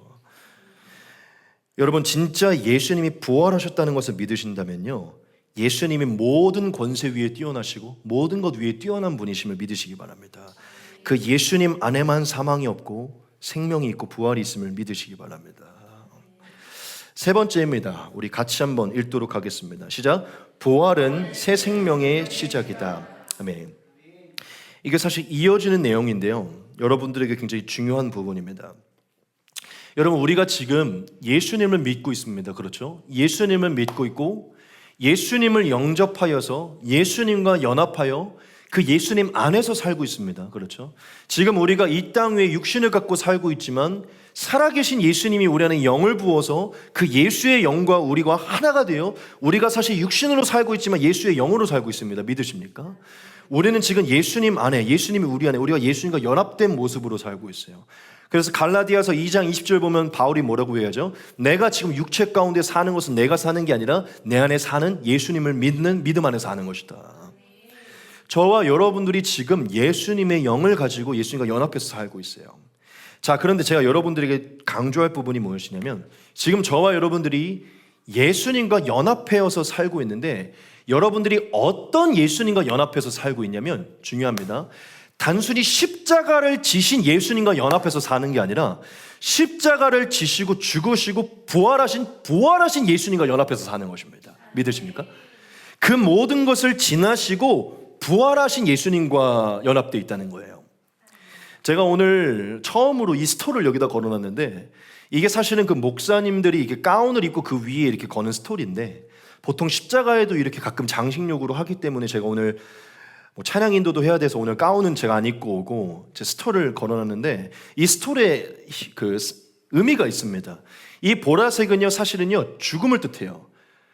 여러분, 진짜 예수님이 부활하셨다는 것을 믿으신다면요, 예수님이 모든 권세 위에 뛰어나시고 모든 것 위에 뛰어난 분이심을 믿으시기 바랍니다. 그 예수님 안에만 사망이 없고 생명이 있고 부활이 있음을 믿으시기 바랍니다. 세 번째입니다. 우리 같이 한번 읽도록 하겠습니다. 시작. 부활은 새 생명의 시작이다. 아멘. 이게 사실 이어지는 내용인데요, 여러분들에게 굉장히 중요한 부분입니다. 여러분, 우리가 지금 예수님을 믿고 있습니다. 그렇죠? 예수님을 믿고 있고 예수님을 영접하여서 예수님과 연합하여 그 예수님 안에서 살고 있습니다. 그렇죠? 지금 우리가 이 땅 위에 육신을 갖고 살고 있지만 살아계신 예수님이 우리 안에 영을 부어서 그 예수의 영과 우리가 하나가 되어 우리가 사실 육신으로 살고 있지만 예수의 영으로 살고 있습니다. 믿으십니까? 우리는 지금 예수님 안에, 예수님이 우리 안에, 우리가 예수님과 연합된 모습으로 살고 있어요. 그래서 갈라디아서 2장 20절 보면 바울이 뭐라고 해야죠? 내가 지금 육체 가운데 사는 것은 내가 사는 게 아니라 내 안에 사는 예수님을 믿는 믿음 안에 사는 것이다. 저와 여러분들이 지금 예수님의 영을 가지고 예수님과 연합해서 살고 있어요. 자, 그런데 제가 여러분들에게 강조할 부분이 무엇이냐면, 지금 저와 여러분들이 예수님과 연합해서 살고 있는데, 여러분들이 어떤 예수님과 연합해서 살고 있냐면 중요합니다. 단순히 십자가를 지신 예수님과 연합해서 사는 게 아니라 십자가를 지시고 죽으시고 부활하신 예수님과 연합해서 사는 것입니다. 믿으십니까? 그 모든 것을 지나시고 부활하신 예수님과 연합되어 있다는 거예요. 제가 오늘 처음으로 이 스토리를 여기다 걸어놨는데, 이게 사실은 그 목사님들이 이렇게 가운을 입고 그 위에 이렇게 거는 스토리인데, 보통 십자가에도 이렇게 가끔 장식용으로 하기 때문에 제가 오늘 찬양 인도도 해야 돼서 오늘 가운은 제가 안 입고 오고 제 스토리를 걸어놨는데, 이 스토리에 그 의미가 있습니다. 이 보라색은요, 사실은요 죽음을 뜻해요.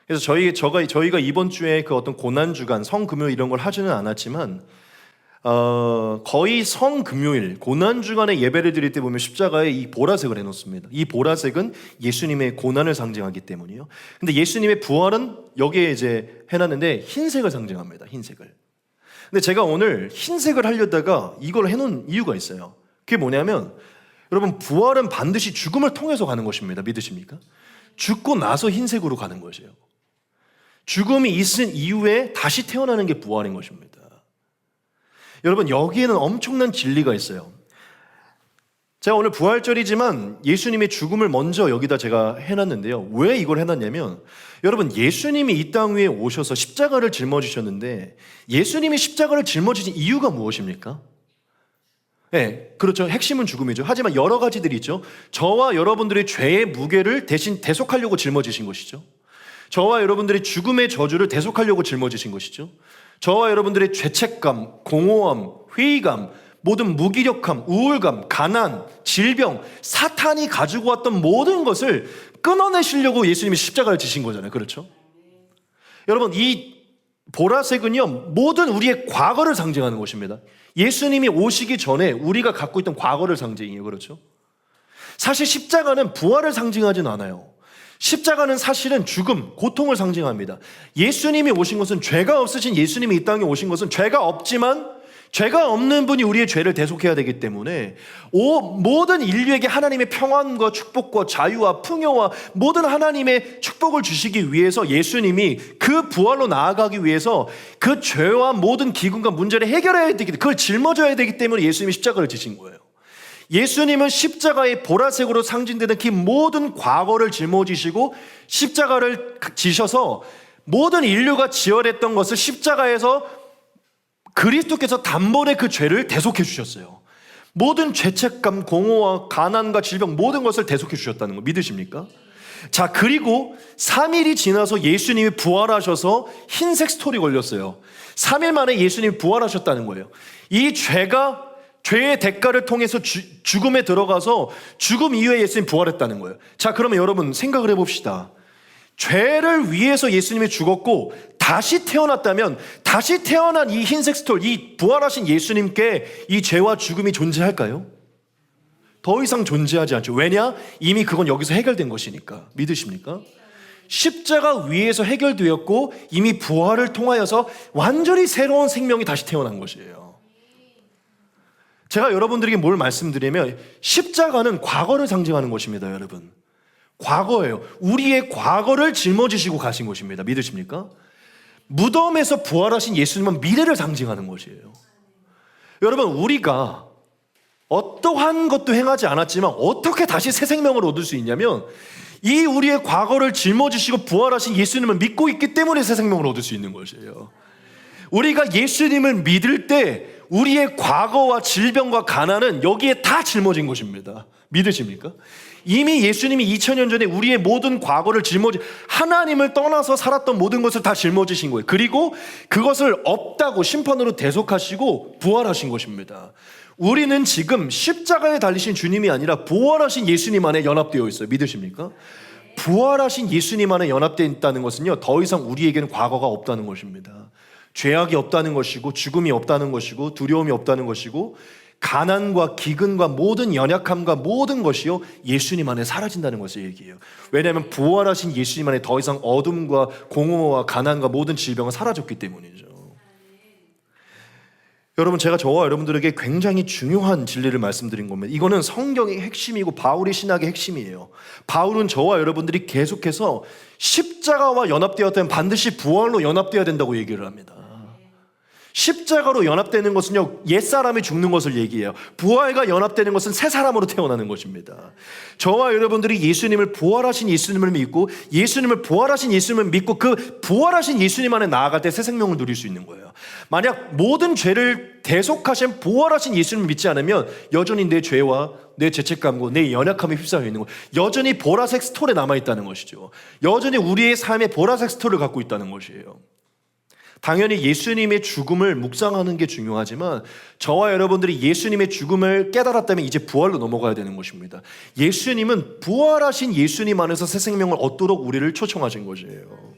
그래서 저희가 이번 주에 그 어떤 고난주간, 성금요일 이런 걸 하지는 않았지만 거의 성금요일, 고난주간에 예배를 드릴 때 보면 십자가에 이 보라색을 해놓습니다. 이 보라색은 예수님의 고난을 상징하기 때문이에요. 근데 예수님의 부활은 여기에 이제 해놨는데 흰색을 상징합니다. 흰색을. 근데 제가 오늘 흰색을 하려다가 이걸 해놓은 이유가 있어요. 그게 뭐냐면, 여러분, 부활은 반드시 죽음을 통해서 가는 것입니다. 믿으십니까? 죽고 나서 흰색으로 가는 것이에요. 죽음이 있은 이후에 다시 태어나는 게 부활인 것입니다. 여러분, 여기에는 엄청난 진리가 있어요. 제가 오늘 부활절이지만 예수님의 죽음을 먼저 여기다 제가 해놨는데요. 왜 이걸 해놨냐면, 여러분, 예수님이 이 땅 위에 오셔서 십자가를 짊어지셨는데, 예수님이 십자가를 짊어지신 이유가 무엇입니까? 네, 그렇죠. 핵심은 죽음이죠. 하지만 여러 가지들이 있죠. 저와 여러분들의 죄의 무게를 대신 대속하려고 짊어지신 것이죠. 저와 여러분들의 죽음의 저주를 대속하려고 짊어지신 것이죠. 저와 여러분들의 죄책감, 공허함, 회의감, 모든 무기력함, 우울감, 가난, 질병, 사탄이 가지고 왔던 모든 것을 끊어내시려고 예수님이 십자가를 지신 거잖아요. 그렇죠? 여러분, 이 보라색은요, 모든 우리의 과거를 상징하는 것입니다. 예수님이 오시기 전에 우리가 갖고 있던 과거를 상징해요. 그렇죠? 사실 십자가는 부활을 상징하진 않아요. 십자가는 사실은 죽음, 고통을 상징합니다. 예수님이 오신 것은, 죄가 없으신 예수님이 이 땅에 오신 것은 죄가 없지만 죄가 없는 분이 우리의 죄를 대속해야 되기 때문에 모든 인류에게 하나님의 평안과 축복과 자유와 풍요와 모든 하나님의 축복을 주시기 위해서 예수님이 그 부활로 나아가기 위해서 그 죄와 모든 기근과 문제를 해결해야 되기 때문에, 그걸 짊어져야 되기 때문에 예수님이 십자가를 지신 거예요. 예수님은 십자가의 보라색으로 상징되는 그 모든 과거를 짊어지시고 십자가를 지셔서 모든 인류가 지어냈던 것을 십자가에서 그리스도께서 단번에 그 죄를 대속해 주셨어요. 모든 죄책감, 공허와 가난과 질병, 모든 것을 대속해 주셨다는 거 믿으십니까? 자, 그리고 3일이 지나서 예수님이 부활하셔서 흰색 스토리 걸렸어요. 3일 만에 예수님이 부활하셨다는 거예요. 이 죄의 대가를 통해서 죽음에 들어가서 죽음 이후에 예수님이 부활했다는 거예요. 자, 그러면 여러분 생각을 해봅시다. 죄를 위해서 예수님이 죽었고 다시 태어났다면, 다시 태어난 이 흰색 스톨, 이 부활하신 예수님께 이 죄와 죽음이 존재할까요? 더 이상 존재하지 않죠. 왜냐? 이미 그건 여기서 해결된 것이니까. 믿으십니까? 십자가 위에서 해결되었고 이미 부활을 통하여서 완전히 새로운 생명이 다시 태어난 것이에요. 제가 여러분들에게 뭘 말씀드리면, 십자가는 과거를 상징하는 것입니다. 여러분, 과거예요. 우리의 과거를 짊어지시고 가신 것입니다. 믿으십니까? 무덤에서 부활하신 예수님은 미래를 상징하는 것이에요. 여러분, 우리가 어떠한 것도 행하지 않았지만 어떻게 다시 새 생명을 얻을 수 있냐면, 이 우리의 과거를 짊어지시고 부활하신 예수님을 믿고 있기 때문에 새 생명을 얻을 수 있는 것이에요. 우리가 예수님을 믿을 때 우리의 과거와 질병과 가난은 여기에 다 짊어진 것입니다. 믿으십니까? 이미 예수님이 2000년 전에 우리의 모든 과거를 하나님을 떠나서 살았던 모든 것을 다 짊어지신 거예요. 그리고 그것을 없다고 심판으로 대속하시고 부활하신 것입니다. 우리는 지금 십자가에 달리신 주님이 아니라 부활하신 예수님 안에 연합되어 있어요. 믿으십니까? 부활하신 예수님 안에 연합되어 있다는 것은요, 더 이상 우리에게는 과거가 없다는 것입니다. 죄악이 없다는 것이고, 죽음이 없다는 것이고, 두려움이 없다는 것이고, 가난과 기근과 모든 연약함과 모든 것이요, 예수님 안에 사라진다는 것을 얘기해요. 왜냐하면 부활하신 예수님 안에 더 이상 어둠과 공허와 가난과 모든 질병은 사라졌기 때문이죠. 여러분, 제가 저와 여러분들에게 굉장히 중요한 진리를 말씀드린 겁니다. 이거는 성경의 핵심이고 바울의 신학의 핵심이에요. 바울은 저와 여러분들이 계속해서 십자가와 연합되었다면 반드시 부활로 연합되어야 된다고 얘기를 합니다. 십자가로 연합되는 것은요, 옛사람이 죽는 것을 얘기해요. 부활과 연합되는 것은 새 사람으로 태어나는 것입니다. 저와 여러분들이 예수님을, 부활하신 예수님을 믿고, 예수님을 부활하신 예수님을 믿고 그 부활하신 예수님 안에 나아갈 때 새 생명을 누릴 수 있는 거예요. 만약 모든 죄를 대속하신 부활하신 예수님을 믿지 않으면 여전히 내 죄와 내 죄책감과 내 연약함에 휩싸여 있는 거예요. 여전히 보라색 스톨에 남아있다는 것이죠. 여전히 우리의 삶에 보라색 스톨을 갖고 있다는 것이에요. 당연히 예수님의 죽음을 묵상하는 게 중요하지만 저와 여러분들이 예수님의 죽음을 깨달았다면 이제 부활로 넘어가야 되는 것입니다. 예수님은 부활하신 예수님 안에서 새 생명을 얻도록 우리를 초청하신 것이에요.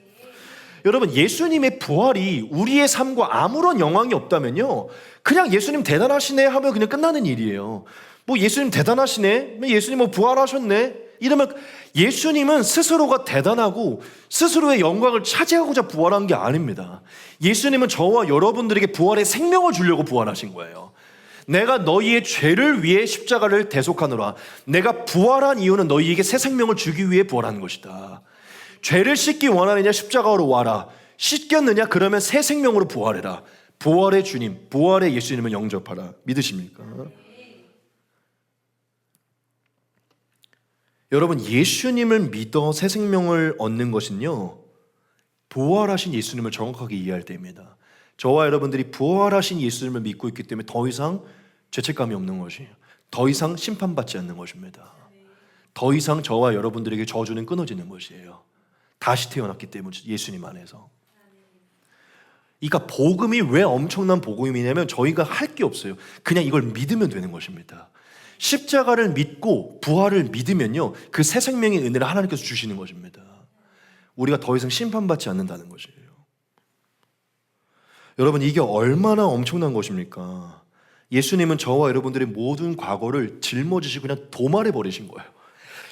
여러분, 예수님의 부활이 우리의 삶과 아무런 영향이 없다면요, 그냥 예수님 대단하시네 하면 그냥 끝나는 일이에요. 뭐 예수님 대단하시네, 예수님 뭐 부활하셨네 이러면, 예수님은 스스로가 대단하고 스스로의 영광을 차지하고자 부활한 게 아닙니다. 예수님은 저와 여러분들에게 부활의 생명을 주려고 부활하신 거예요. 내가 너희의 죄를 위해 십자가를 대속하노라. 내가 부활한 이유는 너희에게 새 생명을 주기 위해 부활한 것이다. 죄를 씻기 원하느냐? 십자가로 와라. 씻겼느냐? 그러면 새 생명으로 부활해라. 부활의 주님, 부활의 예수님을 영접하라. 믿으십니까? 여러분, 예수님을 믿어 새 생명을 얻는 것은요, 부활하신 예수님을 정확하게 이해할 때입니다. 저와 여러분들이 부활하신 예수님을 믿고 있기 때문에 더 이상 죄책감이 없는 것이에요. 더 이상 심판받지 않는 것입니다. 더 이상 저와 여러분들에게 저주는 끊어지는 것이에요. 다시 태어났기 때문에 예수님 안에서. 그러니까 복음이 왜 엄청난 복음이냐면 저희가 할 게 없어요. 그냥 이걸 믿으면 되는 것입니다. 십자가를 믿고 부활을 믿으면요, 그 새 생명의 은혜를 하나님께서 주시는 것입니다. 우리가 더 이상 심판받지 않는다는 것이에요. 여러분, 이게 얼마나 엄청난 것입니까? 예수님은 저와 여러분들의 모든 과거를 짊어지시고 그냥 도말해 버리신 거예요.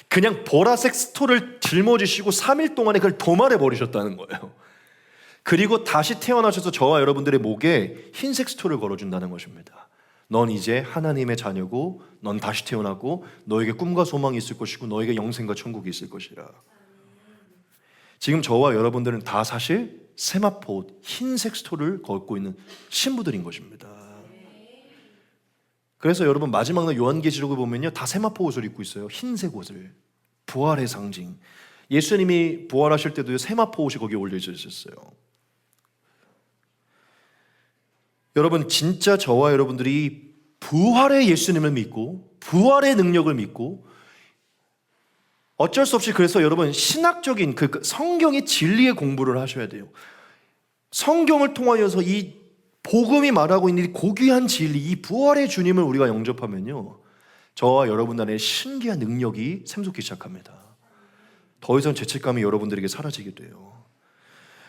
그냥 보라색 스토를 짊어지시고 3일 동안에 그걸 도말해 버리셨다는 거예요. 그리고 다시 태어나셔서 저와 여러분들의 목에 흰색 스토를 걸어준다는 것입니다. 넌 이제 하나님의 자녀고 넌 다시 태어나고 너에게 꿈과 소망이 있을 것이고 너에게 영생과 천국이 있을 것이라. 지금 저와 여러분들은 다 사실 세마포 흰색 스토를 걷고 있는 신부들인 것입니다. 그래서 여러분 마지막 날 요한계시록을 보면요, 다 세마포 옷을 입고 있어요. 흰색 옷을. 부활의 상징. 예수님이 부활하실 때도 세마포 옷이 거기에 올려져 있었어요. 여러분, 진짜 저와 여러분들이 부활의 예수님을 믿고 부활의 능력을 믿고 어쩔 수 없이 그래서 여러분 신학적인 그 성경의 진리의 공부를 하셔야 돼요. 성경을 통하여서 이 복음이 말하고 있는 이 고귀한 진리, 이 부활의 주님을 우리가 영접하면요, 저와 여러분 안에 신기한 능력이 샘솟기 시작합니다. 더 이상 죄책감이 여러분들에게 사라지게 돼요.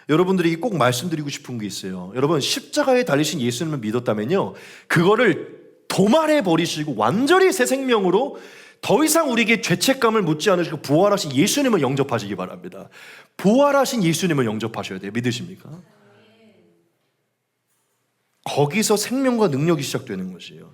여러분들이 꼭 말씀드리고 싶은 게 있어요. 여러분, 십자가에 달리신 예수님을 믿었다면요, 그거를 도말해 버리시고 완전히 새 생명으로 더 이상 우리에게 죄책감을 묻지 않으시고 부활하신 예수님을 영접하시기 바랍니다. 부활하신 예수님을 영접하셔야 돼요. 믿으십니까? 거기서 생명과 능력이 시작되는 것이에요.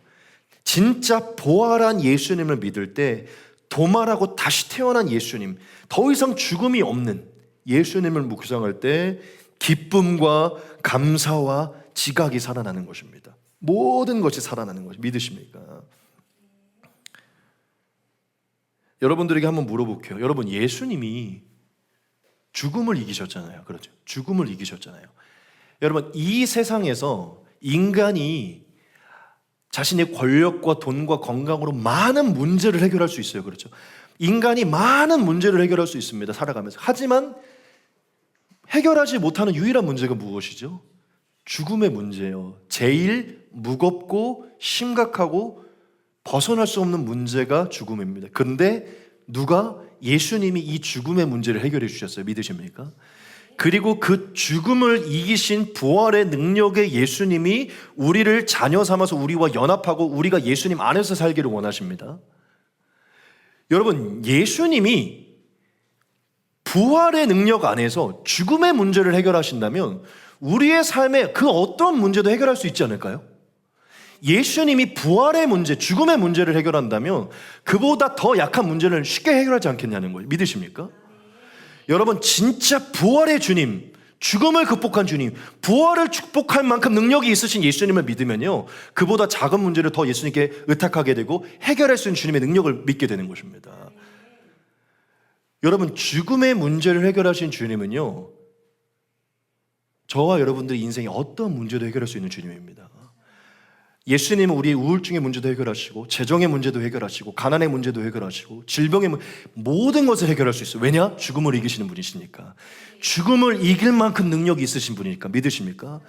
진짜 부활한 예수님을 믿을 때 도말하고 다시 태어난 예수님, 더 이상 죽음이 없는 예수님을 묵상할 때 기쁨과 감사와 지각이 살아나는 것입니다. 모든 것이 살아나는 것이 믿으십니까? 여러분들에게 한번 물어볼게요. 여러분, 예수님이 죽음을 이기셨잖아요. 그렇죠? 죽음을 이기셨잖아요. 여러분, 이 세상에서 인간이 자신의 권력과 돈과 건강으로 많은 문제를 해결할 수 있어요. 그렇죠? 인간이 많은 문제를 해결할 수 있습니다. 살아가면서. 하지만 해결하지 못하는 유일한 문제가 무엇이죠? 죽음의 문제예요. 제일 무겁고 심각하고 벗어날 수 없는 문제가 죽음입니다. 그런데 누가 예수님이 이 죽음의 문제를 해결해 주셨어요. 믿으십니까? 그리고 그 죽음을 이기신 부활의 능력의 예수님이 우리를 자녀 삼아서 우리와 연합하고 우리가 예수님 안에서 살기를 원하십니다. 여러분, 예수님이 부활의 능력 안에서 죽음의 문제를 해결하신다면 우리의 삶에 그 어떤 문제도 해결할 수 있지 않을까요? 예수님이 부활의 문제, 죽음의 문제를 해결한다면 그보다 더 약한 문제를 쉽게 해결하지 않겠냐는 거예요. 믿으십니까? 여러분, 진짜 부활의 주님, 죽음을 극복한 주님, 부활을 축복할 만큼 능력이 있으신 예수님을 믿으면요, 그보다 작은 문제를 더 예수님께 의탁하게 되고 해결할 수 있는 주님의 능력을 믿게 되는 것입니다. 여러분, 죽음의 문제를 해결하신 주님은요, 저와 여러분들의 인생에 어떤 문제도 해결할 수 있는 주님입니다. 예수님은 우리의 우울증의 문제도 해결하시고 재정의 문제도 해결하시고 가난의 문제도 해결하시고 질병의 모든 것을 해결할 수 있어요. 왜냐? 죽음을 이기시는 분이시니까. 죽음을 이길 만큼 능력이 있으신 분이니까. 믿으십니까?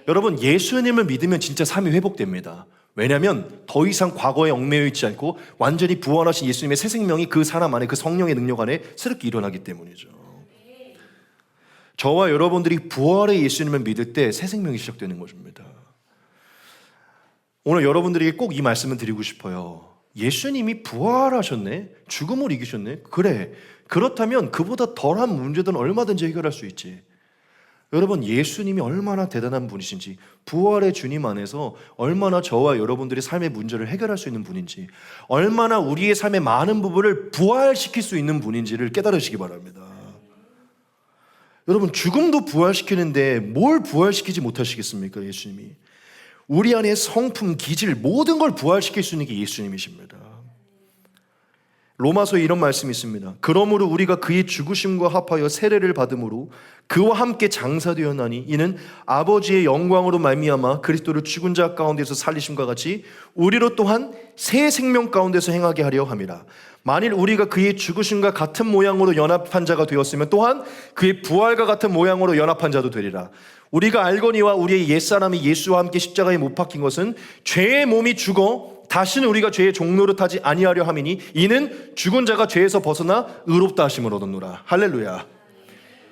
여러분, 예수님을 믿으면 진짜 삶이 회복됩니다. 왜냐하면 더 이상 과거에 얽매여 있지 않고 완전히 부활하신 예수님의 새 생명이 그 사람 안에, 그 성령의 능력 안에 새롭게 일어나기 때문이죠. 저와 여러분들이 부활의 예수님을 믿을 때 새 생명이 시작되는 것입니다. 오늘 여러분들에게 꼭 이 말씀을 드리고 싶어요. 예수님이 부활하셨네? 죽음을 이기셨네? 그래. 그렇다면 그보다 덜한 문제든 얼마든지 해결할 수 있지. 여러분, 예수님이 얼마나 대단한 분이신지, 부활의 주님 안에서 얼마나 저와 여러분들의 삶의 문제를 해결할 수 있는 분인지, 얼마나 우리의 삶의 많은 부분을 부활시킬 수 있는 분인지를 깨달으시기 바랍니다. 여러분, 죽음도 부활시키는데 뭘 부활시키지 못하시겠습니까? 예수님이. 우리 안에 성품, 기질, 모든 걸 부활시킬 수 있는 게 예수님이십니다. 로마서에 이런 말씀이 있습니다. 그러므로 우리가 그의 죽으심과 합하여 세례를 받음으로 그와 함께 장사되었나니 이는 아버지의 영광으로 말미암아 그리스도를 죽은 자 가운데서 살리심과 같이 우리로 또한 새 생명 가운데서 행하게 하려 함이라. 만일 우리가 그의 죽으심과 같은 모양으로 연합한 자가 되었으면 또한 그의 부활과 같은 모양으로 연합한 자도 되리라. 우리가 알거니와 우리의 옛사람이 예수와 함께 십자가에 못 박힌 것은 죄의 몸이 죽어 다시는 우리가 죄의 종노릇하지 아니하려 함이니 이는 죽은 자가 죄에서 벗어나 의롭다 하심을 얻었노라. 할렐루야.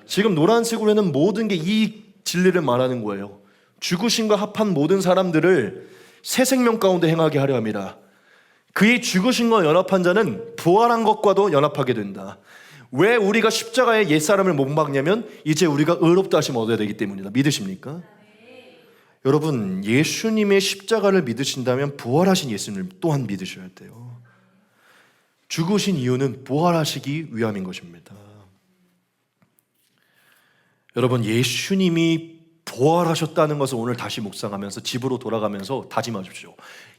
지금 노란색으로 해는 모든 게 이 진리를 말하는 거예요. 죽으심과 합한 모든 사람들을 새 생명 가운데 행하게 하려 함이라. 그의 죽으신 것과 연합한 자는 부활한 것과도 연합하게 된다. 왜 우리가 십자가에 옛사람을 못 박냐면 이제 우리가 의롭다 하심 얻어야 되기 때문이다. 믿으십니까? 여러분, 예수님의 십자가를 믿으신다면 부활하신 예수님을 또한 믿으셔야 돼요. 죽으신 이유는 부활하시기 위함인 것입니다. 여러분, 예수님이 부활하셨다는 것을 오늘 다시 묵상하면서 집으로 돌아가면서 다짐하십시오.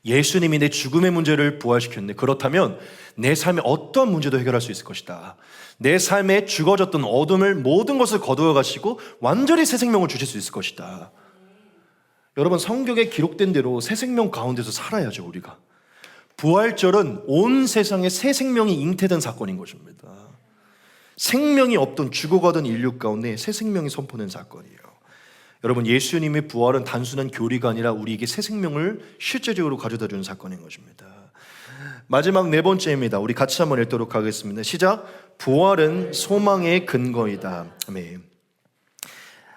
예수님이 내 죽음의 문제를 부활시켰네. 그렇다면 내 삶에 어떤 문제도 해결할 수 있을 것이다. 내 삶에 죽어졌던 어둠을 모든 것을 거두어 가시고 완전히 새 생명을 주실 수 있을 것이다. 여러분, 성경에 기록된 대로 새 생명 가운데서 살아야죠. 우리가 부활절은 온 세상에 새 생명이 잉태된 사건인 것입니다. 생명이 없던 죽어가던 인류 가운데 새 생명이 선포된 사건이에요. 여러분, 예수님의 부활은 단순한 교리가 아니라 우리에게 새 생명을 실제적으로 가져다 주는 사건인 것입니다. 마지막 네 번째입니다. 우리 같이 한번 읽도록 하겠습니다. 시작. 부활은 소망의 근거이다. 아멘.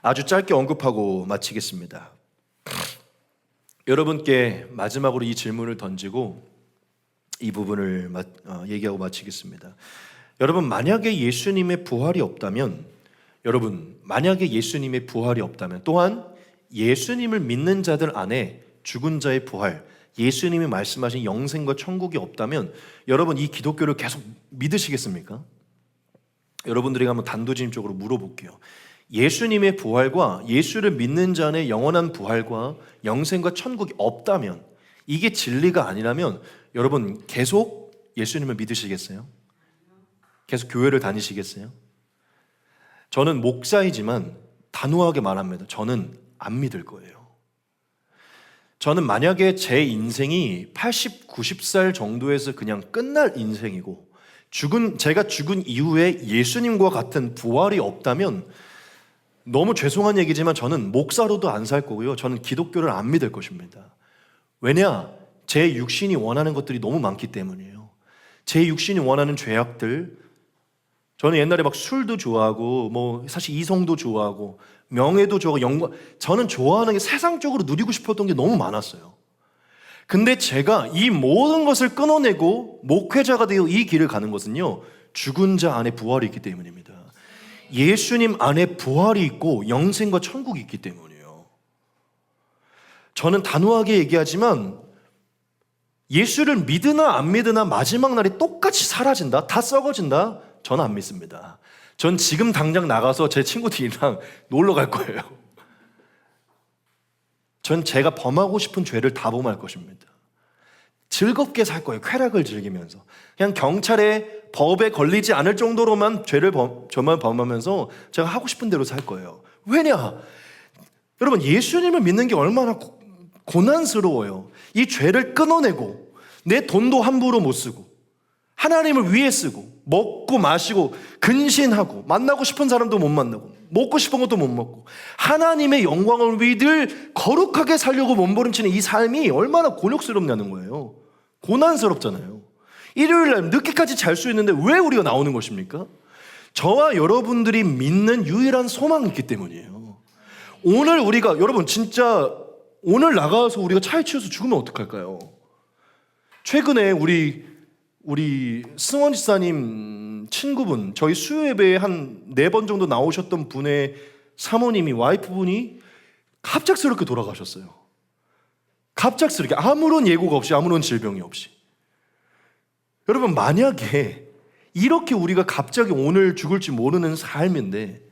아주 짧게 언급하고 마치겠습니다. 여러분께 마지막으로 이 질문을 던지고 이 부분을 얘기하고 마치겠습니다. 여러분, 만약에 예수님의 부활이 없다면, 또한 예수님을 믿는 자들 안에 죽은 자의 부활, 예수님이 말씀하신 영생과 천국이 없다면 여러분, 이 기독교를 계속 믿으시겠습니까? 여러분들에게 한번 단도직입적으로 물어볼게요. 예수님의 부활과 예수를 믿는 자 안에 영원한 부활과 영생과 천국이 없다면, 이게 진리가 아니라면 여러분, 계속 예수님을 믿으시겠어요? 계속 교회를 다니시겠어요? 저는 목사이지만 단호하게 말합니다. 저는 안 믿을 거예요. 저는 만약에 제 인생이 80, 90살 정도에서 그냥 끝날 인생이고 제가 죽은 이후에 예수님과 같은 부활이 없다면, 너무 죄송한 얘기지만 저는 목사로도 안 살 거고요. 저는 기독교를 안 믿을 것입니다. 왜냐? 제 육신이 원하는 것들이 너무 많기 때문이에요. 제 육신이 원하는 죄악들, 저는 옛날에 막 술도 좋아하고 사실 이성도 좋아하고 명예도 좋아하고 영광, 저는 좋아하는 게 세상적으로 누리고 싶었던 게 너무 많았어요. 근데 제가 이 모든 것을 끊어내고 목회자가 되어 이 길을 가는 것은요, 죽은 자 안에 부활이 있기 때문입니다. 예수님 안에 부활이 있고 영생과 천국이 있기 때문이에요. 저는 단호하게 얘기하지만 예수를 믿으나 안 믿으나 마지막 날이 똑같이 사라진다, 다 썩어진다? 저는 안 믿습니다. 전 지금 당장 나가서 제 친구들이랑 놀러 갈 거예요. 전 제가 범하고 싶은 죄를 다 범할 것입니다. 즐겁게 살 거예요. 쾌락을 즐기면서 그냥 경찰의 법에 걸리지 않을 정도로만 저만 범하면서 제가 하고 싶은 대로 살 거예요. 왜냐? 여러분, 예수님을 믿는 게 얼마나 고난스러워요. 이 죄를 끊어내고 내 돈도 함부로 못 쓰고 하나님을 위해 쓰고 먹고 마시고 근신하고 만나고 싶은 사람도 못 만나고 먹고 싶은 것도 못 먹고 하나님의 영광을 위해 늘 거룩하게 살려고 몸부림치는 이 삶이 얼마나 곤욕스럽냐는 거예요. 고난스럽잖아요. 일요일날 늦게까지 잘 수 있는데 왜 우리가 나오는 것입니까? 저와 여러분들이 믿는 유일한 소망이 있기 때문이에요. 오늘 우리가, 여러분 진짜 오늘 나가서 우리가 차에 치여서 죽으면 어떡할까요? 최근에 우리 승원 지사님 친구분, 저희 수요 예배에 한 4번 정도 나오셨던 분의 사모님이, 와이프분이 갑작스럽게 돌아가셨어요. 갑작스럽게, 아무런 예고가 없이, 아무런 질병이 없이. 여러분, 만약에 이렇게 우리가 갑자기 오늘 죽을지 모르는 삶인데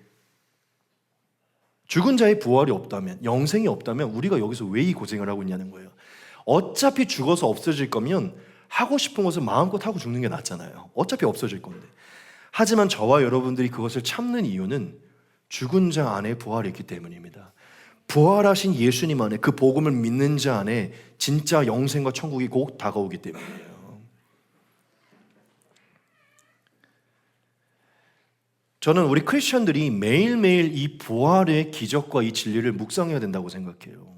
죽은 자의 부활이 없다면, 영생이 없다면 우리가 여기서 왜 이 고생을 하고 있냐는 거예요. 어차피 죽어서 없어질 거면 하고 싶은 것을 마음껏 하고 죽는 게 낫잖아요. 어차피 없어질 건데. 하지만 저와 여러분들이 그것을 참는 이유는 죽은 자 안에 부활이 있기 때문입니다. 부활하신 예수님 안에, 그 복음을 믿는 자 안에 진짜 영생과 천국이 곧 다가오기 때문이에요. 저는 우리 크리스천들이 매일매일 이 부활의 기적과 이 진리를 묵상해야 된다고 생각해요.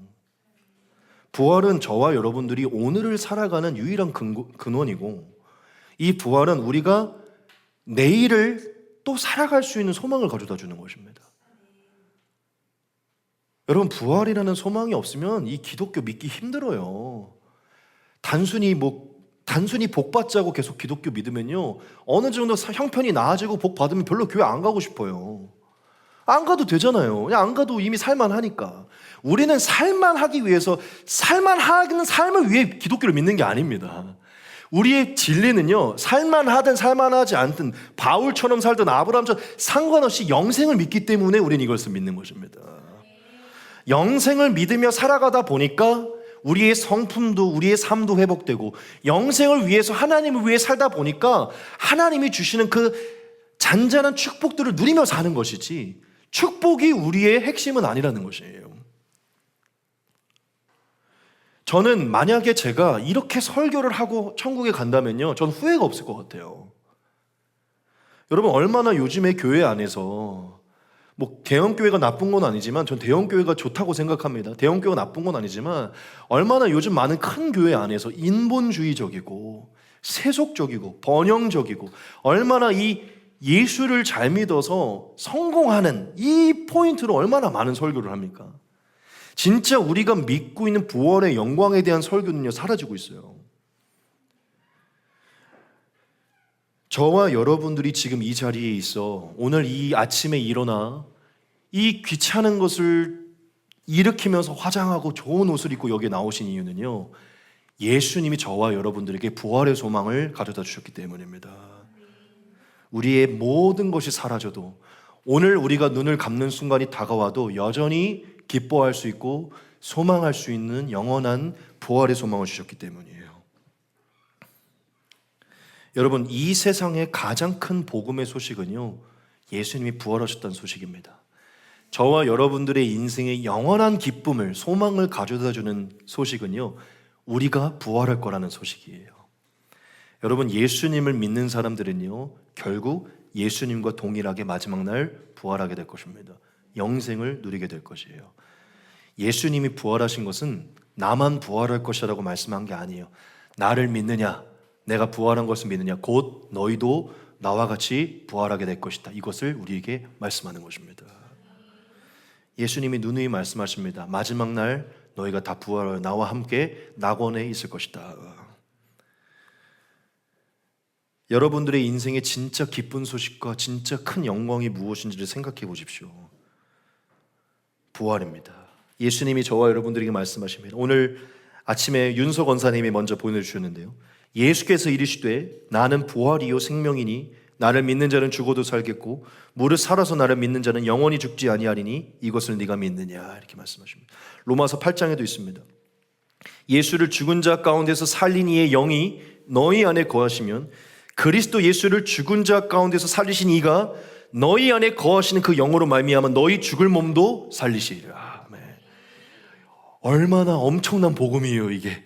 부활은 저와 여러분들이 오늘을 살아가는 유일한 근원이고, 이 부활은 우리가 내일을 또 살아갈 수 있는 소망을 가져다 주는 것입니다. 여러분, 부활이라는 소망이 없으면 이 기독교 믿기 힘들어요. 단순히 복 받자고 계속 기독교 믿으면요, 어느 정도 형편이 나아지고 복 받으면 별로 교회 안 가고 싶어요. 안 가도 되잖아요. 그냥 안 가도 이미 살만하니까. 우리는 살만하기 위해서, 살만하는 삶을 위해 기독교를 믿는 게 아닙니다. 우리의 진리는요, 살만하든 살만하지 않든, 바울처럼 살든 아브라함처럼 상관없이 영생을 믿기 때문에 우리는 이것을 믿는 것입니다. 영생을 믿으며 살아가다 보니까 우리의 성품도, 우리의 삶도 회복되고, 영생을 위해서, 하나님을 위해 살다 보니까 하나님이 주시는 그 잔잔한 축복들을 누리며 사는 것이지, 축복이 우리의 핵심은 아니라는 것이에요. 저는 만약에 제가 이렇게 설교를 하고 천국에 간다면요, 전 후회가 없을 것 같아요. 여러분, 얼마나 요즘에 교회 안에서, 대형교회가 나쁜 건 아니지만, 전 대형교회가 좋다고 생각합니다. 대형교회가 나쁜 건 아니지만, 얼마나 요즘 많은 큰 교회 안에서 인본주의적이고 세속적이고 번영적이고, 얼마나 이 예수를 잘 믿어서 성공하는 이 포인트로 얼마나 많은 설교를 합니까? 진짜 우리가 믿고 있는 부활의 영광에 대한 설교는요, 사라지고 있어요. 저와 여러분들이 지금 이 자리에 있어 오늘 이 아침에 일어나 이 귀찮은 것을 일으키면서 화장하고 좋은 옷을 입고 여기에 나오신 이유는요, 예수님이 저와 여러분들에게 부활의 소망을 가져다 주셨기 때문입니다. 우리의 모든 것이 사라져도, 오늘 우리가 눈을 감는 순간이 다가와도 여전히 기뻐할 수 있고 소망할 수 있는 영원한 부활의 소망을 주셨기 때문이에요. 여러분, 이 세상의 가장 큰 복음의 소식은요, 예수님이 부활하셨다는 소식입니다. 저와 여러분들의 인생의 영원한 기쁨을, 소망을 가져다 주는 소식은요, 우리가 부활할 거라는 소식이에요. 여러분, 예수님을 믿는 사람들은요, 결국 예수님과 동일하게 마지막 날 부활하게 될 것입니다. 영생을 누리게 될 것이에요. 예수님이 부활하신 것은 나만 부활할 것이라고 말씀한 게 아니에요. 나를 믿느냐, 내가 부활한 것을 믿느냐, 곧 너희도 나와 같이 부활하게 될 것이다. 이것을 우리에게 말씀하는 것입니다. 예수님이 누누이 말씀하십니다. 마지막 날 너희가 다 부활하여 나와 함께 낙원에 있을 것이다. 여러분들의 인생의 진짜 기쁜 소식과 진짜 큰 영광이 무엇인지를 생각해 보십시오. 부활입니다. 예수님이 저와 여러분들에게 말씀하십니다. 오늘 아침에 윤석 권사님이 먼저 보내주셨는데요, 예수께서 이르시되 나는 부활이요 생명이니 나를 믿는 자는 죽어도 살겠고 무릇 살아서 나를 믿는 자는 영원히 죽지 아니하리니 이것을 네가 믿느냐, 이렇게 말씀하십니다. 로마서 8장에도 있습니다. 예수를 죽은 자 가운데서 살린 이의 영이 너희 안에 거하시면 그리스도 예수를 죽은 자 가운데서 살리신 이가 너희 안에 거하시는 그 영으로 말미암아 너희 죽을 몸도 살리시리라. 아멘. 얼마나 엄청난 복음이에요 이게.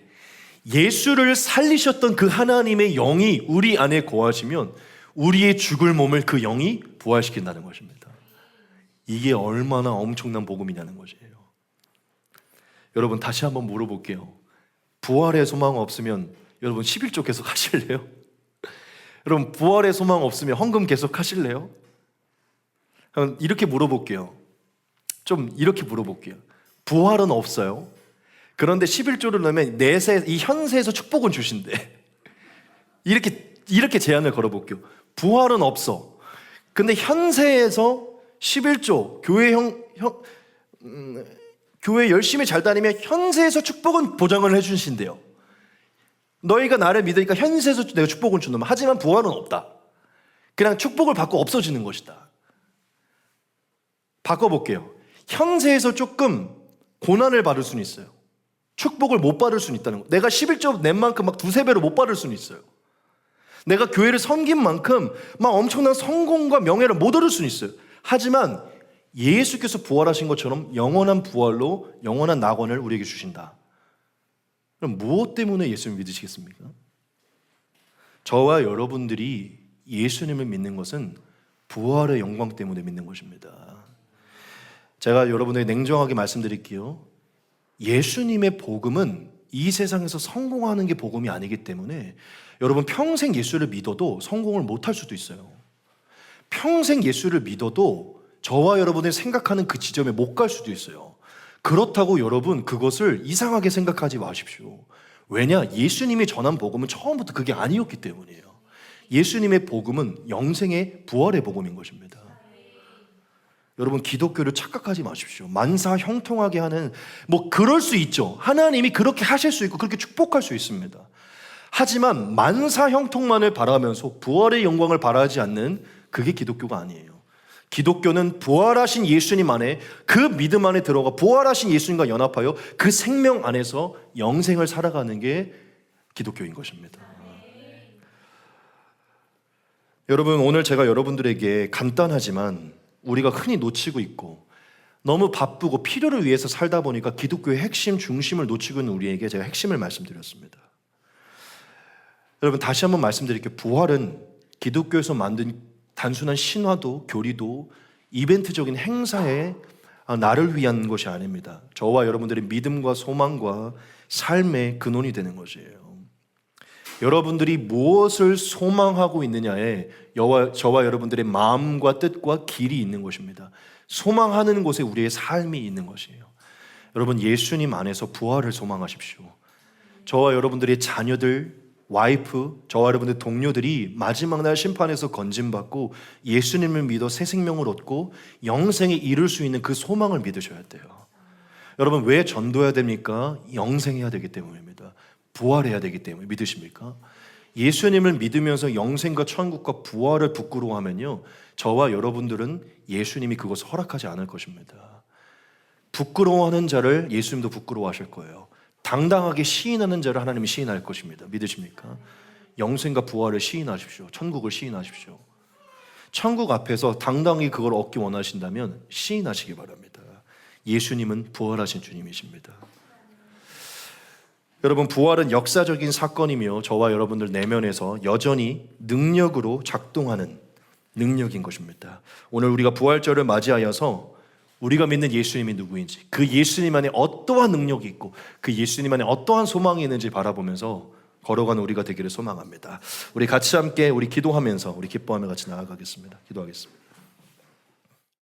예수를 살리셨던 그 하나님의 영이 우리 안에 거하시면 우리의 죽을 몸을 그 영이 부활시킨다는 것입니다. 이게 얼마나 엄청난 복음이냐는 것이에요. 여러분, 다시 한번 물어볼게요. 부활의 소망 없으면 여러분 11조 계속 하실래요? 여러분, 부활의 소망 없으면 헌금 계속 하실래요? 이렇게 물어볼게요. 좀 이렇게 물어볼게요. 부활은 없어요. 그런데 11조를 넣으면 이 현세에서 축복은 주신대. 이렇게 제안을 걸어볼게요. 부활은 없어. 근데 현세에서 11조, 교회 열심히 잘 다니면 현세에서 축복은 보장을 해주신대요. 너희가 나를 믿으니까 현세에서 내가 축복을 준다. 하지만 부활은 없다. 그냥 축복을 받고 없어지는 것이다. 바꿔볼게요. 현세에서 조금 고난을 받을 수는 있어요. 축복을 못 받을 수는 있다는 거. 내가 11조 낸 만큼 막 두세 배로 못 받을 수는 있어요. 내가 교회를 섬긴 만큼 막 엄청난 성공과 명예를 못 얻을 수는 있어요. 하지만 예수께서 부활하신 것처럼 영원한 부활로 영원한 낙원을 우리에게 주신다. 그럼 무엇 때문에 예수님을 믿으시겠습니까? 저와 여러분들이 예수님을 믿는 것은 부활의 영광 때문에 믿는 것입니다. 제가 여러분에게 냉정하게 말씀드릴게요. 예수님의 복음은 이 세상에서 성공하는 게 복음이 아니기 때문에 여러분, 평생 예수를 믿어도 성공을 못할 수도 있어요. 평생 예수를 믿어도 저와 여러분이 생각하는 그 지점에 못 갈 수도 있어요. 그렇다고 여러분 그것을 이상하게 생각하지 마십시오. 왜냐? 예수님이 전한 복음은 처음부터 그게 아니었기 때문이에요. 예수님의 복음은 영생의 부활의 복음인 것입니다. 여러분 기독교를 착각하지 마십시오. 만사 형통하게 하는 그럴 수 있죠. 하나님이 그렇게 하실 수 있고 그렇게 축복할 수 있습니다. 하지만 만사 형통만을 바라면서 부활의 영광을 바라지 않는 그게 기독교가 아니에요. 기독교는 부활하신 예수님 안에 그 믿음 안에 들어가 부활하신 예수님과 연합하여 그 생명 안에서 영생을 살아가는 게 기독교인 것입니다. 여러분 오늘 제가 여러분들에게 간단하지만 우리가 흔히 놓치고 있고 너무 바쁘고 필요를 위해서 살다 보니까 기독교의 핵심 중심을 놓치고 있는 우리에게 제가 핵심을 말씀드렸습니다. 여러분 다시 한번 말씀드릴게요. 부활은 기독교에서 만든 단순한 신화도 교리도 이벤트적인 행사에 나를 위한 것이 아닙니다. 저와 여러분들의 믿음과 소망과 삶의 근원이 되는 것이에요. 여러분들이 무엇을 소망하고 있느냐에 저와 여러분들의 마음과 뜻과 길이 있는 것입니다. 소망하는 곳에 우리의 삶이 있는 것이에요. 여러분 예수님 안에서 부활을 소망하십시오. 저와 여러분들의 자녀들, 와이프, 저와 여러분들 동료들이 마지막 날 심판에서 건짐받고 예수님을 믿어 새 생명을 얻고 영생에 이룰 수 있는 그 소망을 믿으셔야 돼요. 여러분 왜 전도해야 됩니까? 영생해야 되기 때문입니다. 부활해야 되기 때문에. 믿으십니까? 예수님을 믿으면서 영생과 천국과 부활을 부끄러워하면요 저와 여러분들은 예수님이 그것을 허락하지 않을 것입니다. 부끄러워하는 자를 예수님도 부끄러워하실 거예요. 당당하게 시인하는 자를 하나님이 시인할 것입니다. 믿으십니까? 영생과 부활을 시인하십시오. 천국을 시인하십시오. 천국 앞에서 당당히 그걸 얻기 원하신다면 시인하시기 바랍니다. 예수님은 부활하신 주님이십니다. 여러분 부활은 역사적인 사건이며 저와 여러분들 내면에서 여전히 능력으로 작동하는 능력인 것입니다. 오늘 우리가 부활절을 맞이하여서 우리가 믿는 예수님이 누구인지 그 예수님 안에 어떠한 능력이 있고 그 예수님 안에 어떠한 소망이 있는지 바라보면서 걸어가는 우리가 되기를 소망합니다. 우리 같이 함께 우리 기도하면서 우리 기뻐하며 같이 나아가겠습니다. 기도하겠습니다.